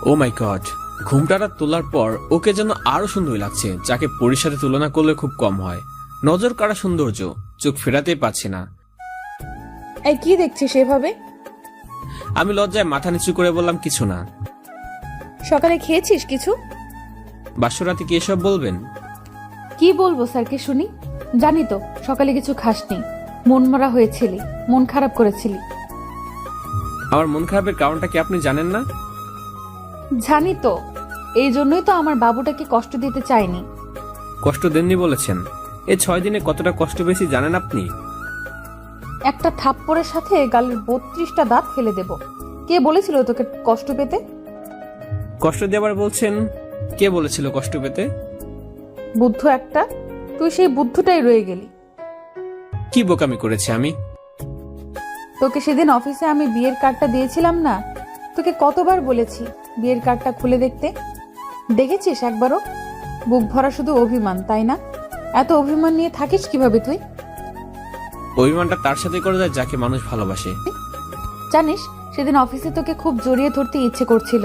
ও মাই গড, ঘুমটাটা তোলার পর ওকে যেন আরো সুন্দর লাগছে, যাকে পরীর সাথে তুলনা করলে খুব কম হয়। নজর কাড়া সৌন্দর্য, চোখ ফেরাতেই পাচ্ছি না। এই কি দেখছিস এভাবে? আমি লজ্জায় মাথা নিচু করে বললাম, কিছু না। সকালে খেয়েছিস কিছু? বাসরাতে কি এসব বলবেন? কি বলবো স্যারকে শুনি? জানি তো সকালে কিছু খাসনি, মন মরা হয়েছিলি, মন খারাপ করেছিলি। আমার মন খারাপের কারণটা কি আপনি জানেন না? জানি তো, এই জন্যই তো আমার বাবুটাকে কষ্ট দিতে চাইনি। কষ্ট দেননি বলেছেন? এই 6 দিনে কতটা কষ্ট পেয়েছি জানেন আপনি? একটা থাপ্পড়ের সাথে গালের 32টা দাঁত ফেলে দেব। কে বলেছিল তোকে কষ্ট পেতে? কষ্ট দেবার বলছেন? কে বলেছিল কষ্ট পেতে? বুদ্ধ একটা, তুই সেই বুদ্ধটাই রয়ে গেলি। কি বোকামি করেছি আমি? তোকে সেদিন অফিসে আমি বিয়ের কার্ডটা দিয়েছিলাম না, তোকে কতবার বলেছি বিয়ের কার্ডটা খুলে দেখতে? দেখেছিস একবারও? বুক ভরা শুধু অভিমান, তাই না? এত অভিমান নিয়ে থাকিস কিভাবে তুই? অভিমানটা তার সাথে করে যায় যাকে মানুষ ভালোবাসে। জানিস, সেদিন অফিসে তোকে খুব জড়িয়ে ধরতে ইচ্ছে করছিল,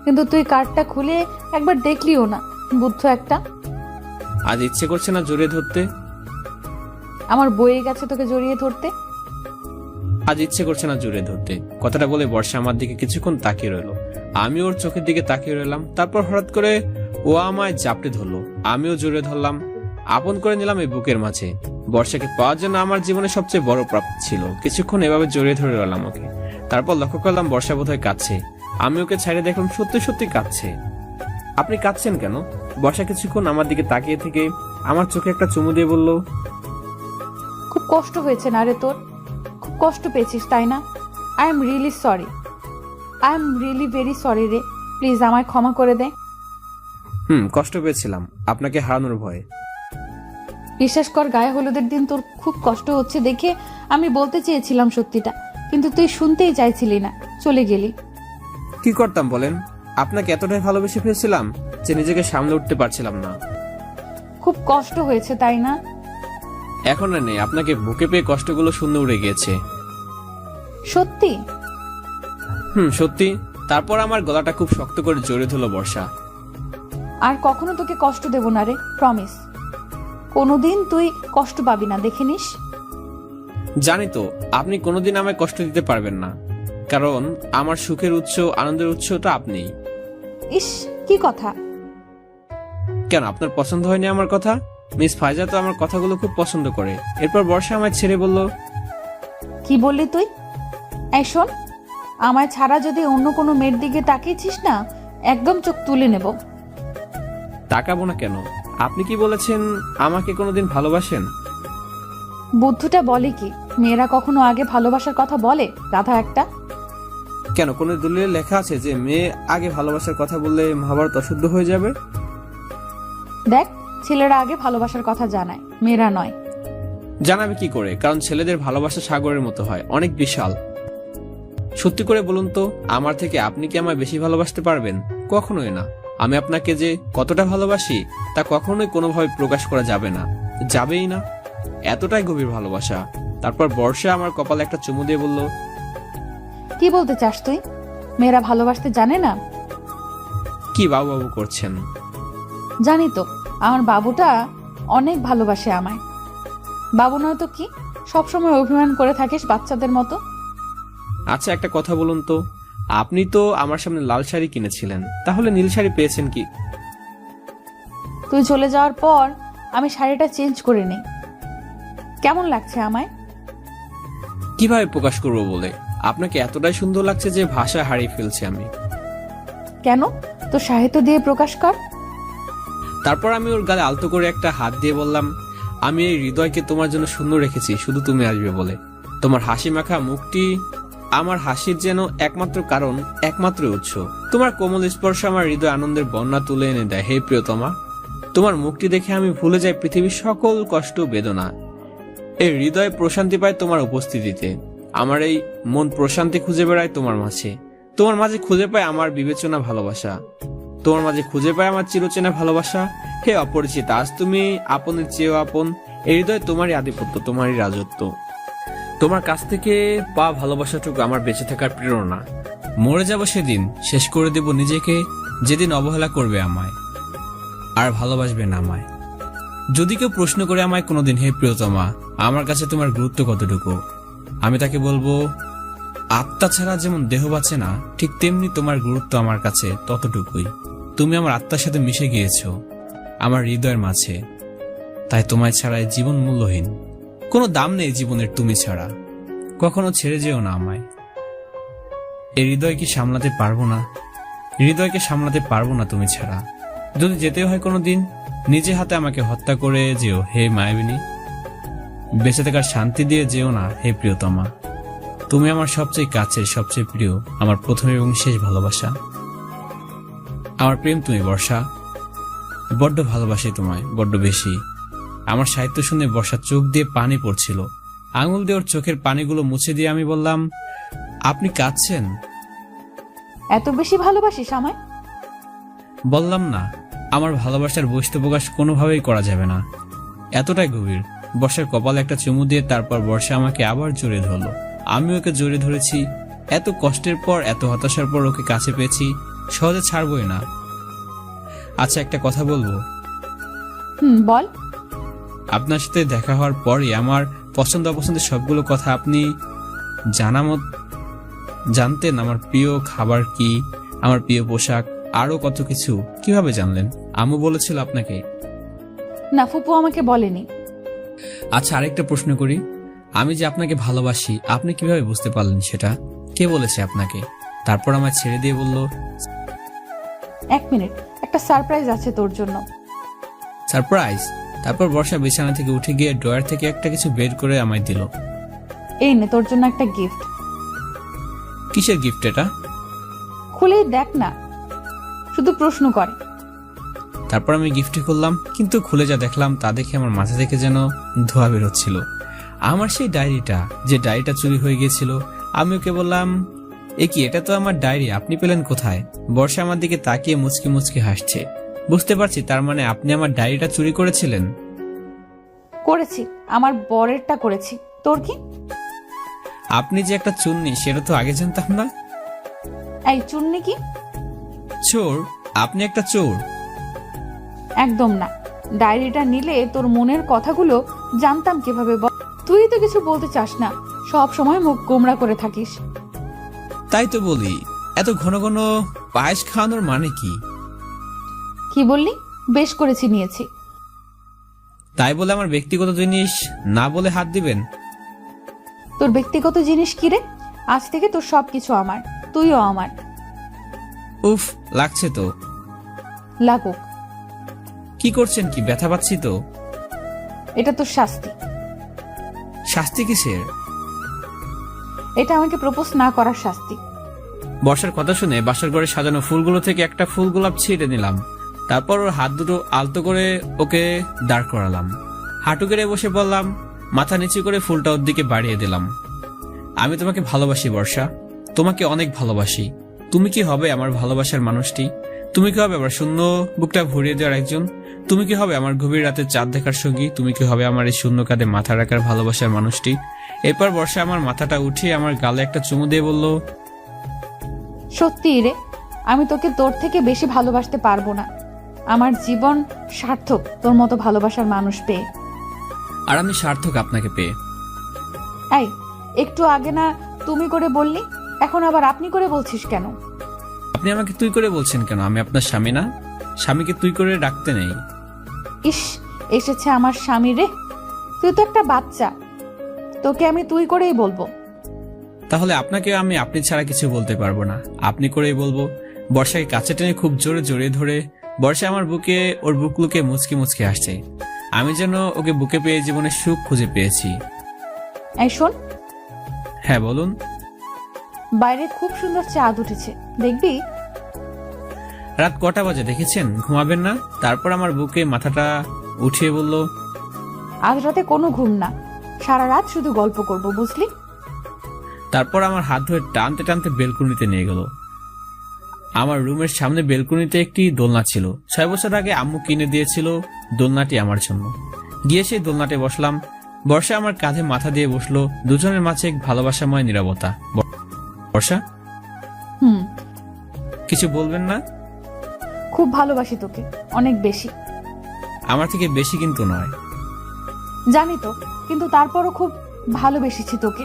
কিন্তু তুই কার্ডটা খুলে একবার দেখলিও না। বুদ্ধ একটা। আজ ইচ্ছে করছে না জড়িয়ে ধরতে? আমার বইয়ে গেছে তোকে জড়িয়ে ধরতে। আজ ইচ্ছে করছে না জড়িয়ে ধরতে। কথাটা বলে বর্ষা আমার দিকে কিছুক্ষণ তাকিয়ে রইলো। আমি ওর চোখের দিকে তাকিয়ে রইলাম। তারপর হঠাৎ করে ও আমায় জাপটে ধরলো, আমিও জড়িয়ে ধরলাম, আপন করে নিলাম এই বুকের মাঝে। বর্ষাকে পাওয়ার জন্য আমার জীবনে সবচেয়ে বড় প্রাপ্তি ছিল। কিছুক্ষণ এভাবে জড়িয়ে ধরে রইলাম ওকে। তারপর লক্ষ্য করলাম বর্ষা বোধহয় কাঁদছে। আমি ওকে ছাড়িয়ে দেখলাম সত্যি সত্যি কাঁদছে। আপনি কাঁদছেন কেন? বর্ষা কিছুক্ষণ আমার দিকে তাকিয়ে থেকে আমার চোখে একটা চুমু দিয়ে বলল, খুব কষ্ট হয়েছে না রে তোর? খুব কষ্ট পেয়েছিস তাই না? I am really sorry, I am really very sorry রে। প্লিজ আমায় ক্ষমা করে দে। কষ্ট পেয়েছিলাম আপনাকে হারানোর ভয়ে। বিশ্বাস কর, গায়ে হলুদের দিন তোর খুব কষ্ট হচ্ছে দেখে আমি বলতে চেয়েছিলাম সত্যিটা, কিন্তু তুই শুনতেই চাইছিলি না, চলে গেলি। কি করতাম বলেন? আপনাকে এতটাই ভালোবেসে ফেলেছিলাম যে নিজেকে সামলে উঠতে পারছিলাম না। খুব কষ্ট হয়েছে তাই না? এখন আর নেই, আপনাকে বুকে পেয়ে কষ্টগুলো শূন্য উড়ে গিয়েছে। সত্যি? সত্যি। তারপর আমার গলাটা খুব শক্ত করে জড়িয়ে ধরল বর্ষা। আর কখনো তোকে কষ্ট দেব না রে, প্রমিস। কোনোদিন তুই কষ্ট পাবি না, দেখে নিস। জানি তো আপনি কোনোদিন আমায় কষ্ট দিতে পারবেন না, কারণ আমার সুখের উৎস, আনন্দের উৎসটা আপনিই। ইস, কি কথা! কেন, আপনার পছন্দ হয়নি আমার কথা? মিস ফাইজা তো আমার কথাগুলো খুব পছন্দ করে। এরপর বর্ষা আমায় ছেড়ে বলল, কি বললি তুই? এই শোন, আমায় ছাড়া যদি অন্য কোনো মেয়ের দিকে তাকিয়েছিস না, একদম চোখ তুলে নেব। তাকাবো না কেন? আপনি কি বলেছেন আমাকে কোনোদিন ভালোবাসেন? বুদ্ধটা বলে কি, মেয়েরা কখনো আগে ভালোবাসার কথা বলে? রাধা একটা। কেন, কোনো দলিলে লেখা আছে যে মেয়ে আগে ভালোবাসার কথা বললে মহাভারত অশুদ্ধ হয়ে যাবে? দেখ, ছেলেরা আগে ভালোবাসার কথা জানায়, মেয়েরা নয়। জানাবে কি করে? কারণ ছেলেদের ভালোবাসা সাগরের মতো হয়, অনেক বিশাল। সত্যি করে বলুন তো, আমার থেকে আপনি কি আমায় বেশি ভালোবাসতে পারবেন? কখনোই না। আমি আপনাকে যে কতটা ভালোবাসি তা কখনোই কোনোভাবে প্রকাশ করা যাবে না, যাবেই না। এতটাই গভীর ভালোবাসা। তারপর বর্ষা আমার কপালে একটা চুমু দিয়ে বলল, কি বলতে চাস তুই? মেয়েরা ভালোবাসতে জানে না? কি বাবু বাবু করছেন? জানি তো আমার বাবুটা অনেক ভালোবাসে আমায়। বাবু নয় তো কি, সবসময় অভিমান করে থাকিস বাচ্চাদের মতো। আচ্ছা একটা কথা বলুন তো, আপনি তো আমার সামনে লাল শাড়ি কিনেছিলেন, তাহলে নীল শাড়ি পেয়েছেন কি? তুই চলে যাওয়ার পর আমি শাড়িটা চেঞ্জ করে নিই। কেমন লাগছে আমায়? কিভাবে প্রকাশ করব বলে, আপনাকে এতটাই সুন্দর লাগছে যে ভাষা হারিয়ে ফেলছি আমি। কেন, তো সাহিত্য দিয়ে প্রকাশ কর। তারপর আমি ওর গালে আলতো করে একটা হাত দিয়ে বললাম, আমি এই হৃদয়কে তোমার জন্য শূন্য রেখেছি শুধু তুমি আসবে বলে। তোমার হাসি মাখা মুখটি আমার হাসির যেন একমাত্র কারণ, একমাত্র উৎস। তোমার কোমল স্পর্শ আমার হৃদয় আনন্দের বন্যা তুলে এনে দেয়। হে প্রিয়তমা, তোমার মুখটি দেখে আমি ভুলে যাই পৃথিবীর সকল কষ্ট বেদনা। এই হৃদয় প্রশান্তি পায় তোমার উপস্থিতিতে। আমার এই মন প্রশান্তি খুঁজে বেড়ায় তোমার মাঝে। তোমার মাঝে খুঁজে পায় আমার বিবেচনা ভালোবাসা। তোমার মাঝে খুঁজে পায় আমার চিরচেনা ভালোবাসা। হে অপরিচিত, আজ তুমি আপনের চেয়েও আপন। এই হৃদয় তোমারই আধিপত্য, তোমারই রাজত্ব। তোমার কাছ থেকে পাওয়া ভালোবাসাটুকু আমার বেঁচে থাকার প্রেরণা। মরে যাব সেদিন, শেষ করে দেব নিজেকে, যেদিন অবহেলা করবে আমায় আর ভালোবাসবে না আমায়। যদি কেউ প্রশ্ন করে আমায় কোনোদিন, হে প্রিয়তমা, আমার কাছে তোমার গুরুত্ব কতটুকু, আমি তাকে বলবো, আত্মা ছাড়া যেমন দেহ বাঁচে না, ঠিক তেমনি তোমার গুরুত্ব আমার কাছে ততটুকুই। তুমি আমার আত্মার সাথে মিশে গিয়েছো আমার হৃদয়ের মাঝে, তাই তোমায় ছাড়া এই জীবন মূল্যহীন। কোনো দাম নেই জীবনের তুমি ছাড়া। কখনো ছেড়ে যেও না আমায়। এই হৃদয়কে সামলাতে পারবো না, হৃদয়কে সামলাতে পারবো না তুমি ছাড়া। যদি যেতে হয় কোনোদিন, নিজে হাতে আমাকে হত্যা করে যেও হে মায়াবিনী। বেঁচে থাকার শান্তি দিয়ে যেও না হে প্রিয়তমা। তুমি আমার সবচেয়ে কাছের, সবচেয়ে প্রিয়, আমার প্রথম এবং শেষ ভালোবাসা। আমার প্রেম তুমি বর্ষা, বড্ড ভালোবাসি তোমায়, বড্ড বেশি। আমার সাহিত্য শুনে বর্ষা চোখ দিয়ে পানি পড়ছিল। আঙুল দিয়ে ওর চোখের পানিগুলো মুছে দিয়ে আমি বললাম, আপনি কাঁদছেন? এত বেশি ভালোবাসিস আমায়? বললাম না, আমার ভালোবাসার বস্তু প্রকাশ কোনোভাবেই করা যাবে না, এতটাই গভীর। বর্ষার কপালে একটা চুমু দিয়ে তারপর বর্ষা আমাকে আবার জড়িয়ে ধরলো। আমি ওকে জড়িয়ে ধরেছি। এত কষ্টের পর, এত হতাশার পর ওকে কাছে পেয়েছি, সহজে ছাড়বই না। আচ্ছা একটা কথা বলবো? বল। আপনার সাথে দেখা হওয়ার পরই আমার পছন্দ অপছন্দের সবগুলো কথা আপনি জানতেন। আমার প্রিয় খাবার কি, আমার প্রিয় পোশাক, আরো কত কিছু কিভাবে জানলেন? আম্মু বলেছিল আপনাকে? না, ফুপু আমাকে বলেনি। আচ্ছা আরেকটা প্রশ্ন করি, আমি যে আপনাকে ভালোবাসি আপনি কিভাবে বুঝতে পারলেন সেটা? কে বলেছে আপনাকে? তারপর আমায় ছেড়ে দিয়ে বলল, 1 মিনিট, একটা সারপ্রাইজ আছে তোর জন্য। সারপ্রাইজ? তারপর বর্ষা বিছানা থেকে উঠে গিয়ে ড্রয়ার থেকে একটা কিছু বের করে আমায় দিল। এই নে তোর জন্য একটা গিফট। কিসের গিফট এটা? খুলেই দেখ না, শুধু প্রশ্ন করে। তারপর আমি গিফটটি খুললাম, কিন্তু খুলে যা দেখলাম তা দেখে আমার মাথা থেকে যেন ধোঁয়া বেরোচ্ছিল। আমার সেই ডায়েরিটা, যে ডায়েরিটা চুরি হয়ে গিয়েছিল। আমি ওকে বললাম, এ কি, এটা তো আমার ডায়েরি, আপনি পেলেন কোথায়? বর্ষা আমার দিকে তাকিয়ে মুচকি মুচকি হাসছে। বুঝতে পারছি তার মানে আপনি আমার ডায়েরিটা চুরি করেছিলেন। করেছি, আমার বরেরটা করেছি। তোর কি? আপনি যে একটা চুন্নি সেটা তো আগে জানতাম না। এই চুন্নি কি? চোর, আপনি একটা চোর। একদম না, ডায়েরিটা নিলে তোর মনের কথাগুলো জানতাম কিভাবে বল? তুই তো কিছু বলতে চাস না, সব সময় মুখ গোমড়া করে থাকিস। তাই তো বলি, এত ঘন ঘন পায়েস খাওয়ানোর মানে কি? কি বললি? বেশ করেছি, নিয়েছি। তাই বলে আমার ব্যক্তিগত জিনিস না বলে হাত দিবেন? তোর ব্যক্তিগত জিনিস কি রে? আজ থেকে তোর সবকিছু আমার, তুইও আমার। উফ, লাগছে তো। লাগুক। কি করছেন কি? ব্যথা পাচ্ছি তো। এটা তোর শাস্তি। শাস্তি কিসের? এটা আমাকে প্রপোজ না করার শাস্তি। বর্ষার কথা শুনে বাসার ঘরে সাজানো ফুলগুলো থেকে একটা ফুল গোলাপ ছিঁড়ে নিলাম। তারপর ওর হাত দুটো আলতো করে ওকে দাঁড় করালাম। হাঁটু গেড়ে বসে বললাম, মাথা নিচু করে ফুলটা ওর দিকে বাড়িয়ে দিলাম। আমি তোমাকে ভালোবাসি বর্ষা, তোমাকে অনেক ভালোবাসি। তুমি কি হবে আমার ভালোবাসার মানুষটি? তুমি কি হবে আমার শূন্য বুকটা ভরিয়ে দেওয়ার একজন? তুমি কি হবে আমার গভীর রাতে চাঁদ দেখার সঙ্গী? তুমি কি হবে আমার এই শূন্য কাঁধে মাথা রাখার ভালোবাসার মানুষটি? এরপর বর্ষা আমার মাথাটা উঠিয়ে আমার গালে একটা চুমু দিয়ে বলল, সত্যি রে, আমি তোকে তোর থেকে বেশি ভালোবাসতে পারবো না। আমার জীবন সার্থক তোর মতো ভালোবাসার মানুষ পেয়ে। আর আমি সার্থক আপনাকে পেয়ে। এই, একটু আগে না তুমি করে বললি, এখন আবার আপনি করে বলছিস কেন? আপনি আমাকে তুই করে বলছেন কেন? আমি আপনার স্বামী না? স্বামীকে তুই করে ডাকতে নেই। ইস, এসেছে আমার স্বামী রে। তুই তো একটা বাচ্চা, তোকে আমি তুই করেই বলবো। তাহলে আপনাকে আমি আপনি ছাড়া কিছু বলতে পারবো না, আপনি করেই বলবো। বর্ষাকে কাছে টেনে খুব জোরে জড়িয়ে ধরে বর্ষা আমার বুকে ওর বুক লুকে মুচকি মুচকি আসছে। আমি যেন ওকে বুকে পেয়ে জীবনের সুখ খুঁজে পেয়েছি। এই শোন, হ্যাঁ বলুন। বাইরে খুব সুন্দর চাঁদ উঠেছে, দেখবি? রাত কটা বাজে দেখেছেন? ঘুমাবেন না? তারপর আমার বুকে মাথাটা উঠিয়ে বলল, আজ রাতে কোনো ঘুম না, সারা রাত শুধু গল্প করব, বুঝলি? তারপর আমার হাত ধরে টানতে টানতে বেলকুনিতে নিয়ে গেল। আমার রুমের সামনে বেলকুনিতে একটি দোলনা ছিল। 6 বছর আগে আম্মু কিনে দিয়েছিল দোলনাটি আমার জন্য। গিয়ে সেই দোলনাতে বসলাম। বর্ষা আমার কাঁধে মাথা দিয়ে বসলো। দুজনের মাঝে এক ভালোবাসাময় নীরবতা। বর্ষা, কিছু বলবেন না? খুব ভালোবাসি তোকে, অনেক বেশি। আমার থেকে বেশি কিন্তু নয়। জানি তো, কিন্তু তারপরও খুব ভালোবেসেছি তোকে,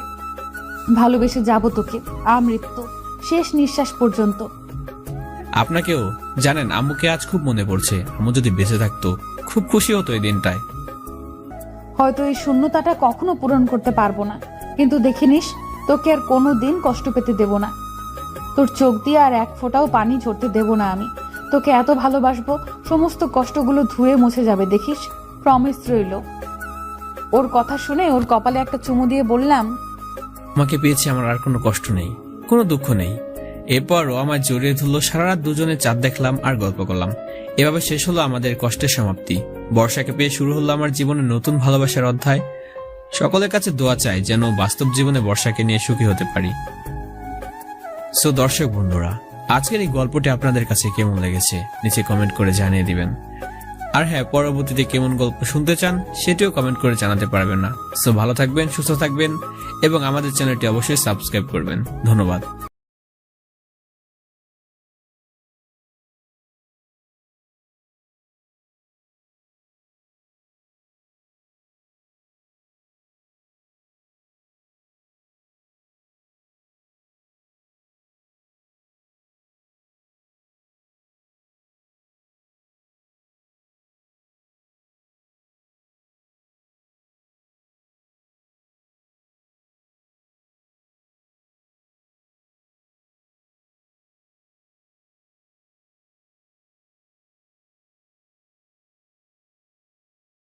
ভালোবেসে যাব তোকে আমৃত্যু, শেষ নিঃশ্বাস পর্যন্ত। আপনাকেও। জানেন, আম্মুকে আজ খুব মনে পড়ছে। আম্মু যদি বেঁচে থাকতো খুব খুশি হতো এই দিনটায়। হয়তো এই শূন্যতাটা কখনো পূরণ করতে পারবো না, কিন্তু দেখে নিস, তোকে আর কোনো দিন কষ্ট পেতে দেব না। তোর চোখ দিয়ে আর এক ফোঁটাও পানি ঝরতে দেব না আমি। তোকে এত ভালোবাসবো, সমস্ত কষ্টগুলো ধুয়ে মুছে যাবে, দেখিস, প্রমিস রইল। ওর কথা শুনে ওর কপালে একটা চুমু দিয়ে বললাম, আমাকে পেয়েছি, আমার আর কোনো কষ্ট নেই, কোনো দুঃখ নেই। এরপর ও আমায় জড়িয়ে ধরলো। সারা রাত দুজনে চাঁদ দেখলাম আর গল্প করলাম। এভাবে শেষ হলো আমাদের কষ্টের সমাপ্তি। বর্ষাকে পেয়ে শুরু হলো আমার জীবনের নতুন ভালোবাসার অধ্যায়। সকলের কাছে দোয়া চাই যেন বাস্তব জীবনে বর্ষাকে নিয়ে সুখী হতে পারি। সো দর্শক বন্ধুরা, আজকের এই গল্পটি আপনাদের কাছে কেমন লেগেছে নিচে কমেন্ট করে জানিয়ে দিবেন। আর হ্যাঁ, পরবর্তীতে কেমন গল্প শুনতে চান সেটিও কমেন্ট করে জানাতে পারবেন না। সো ভালো থাকবেন, সুস্থ থাকবেন এবং আমাদের চ্যানেলটি অবশ্যই সাবস্ক্রাইব করবেন। ধন্যবাদ।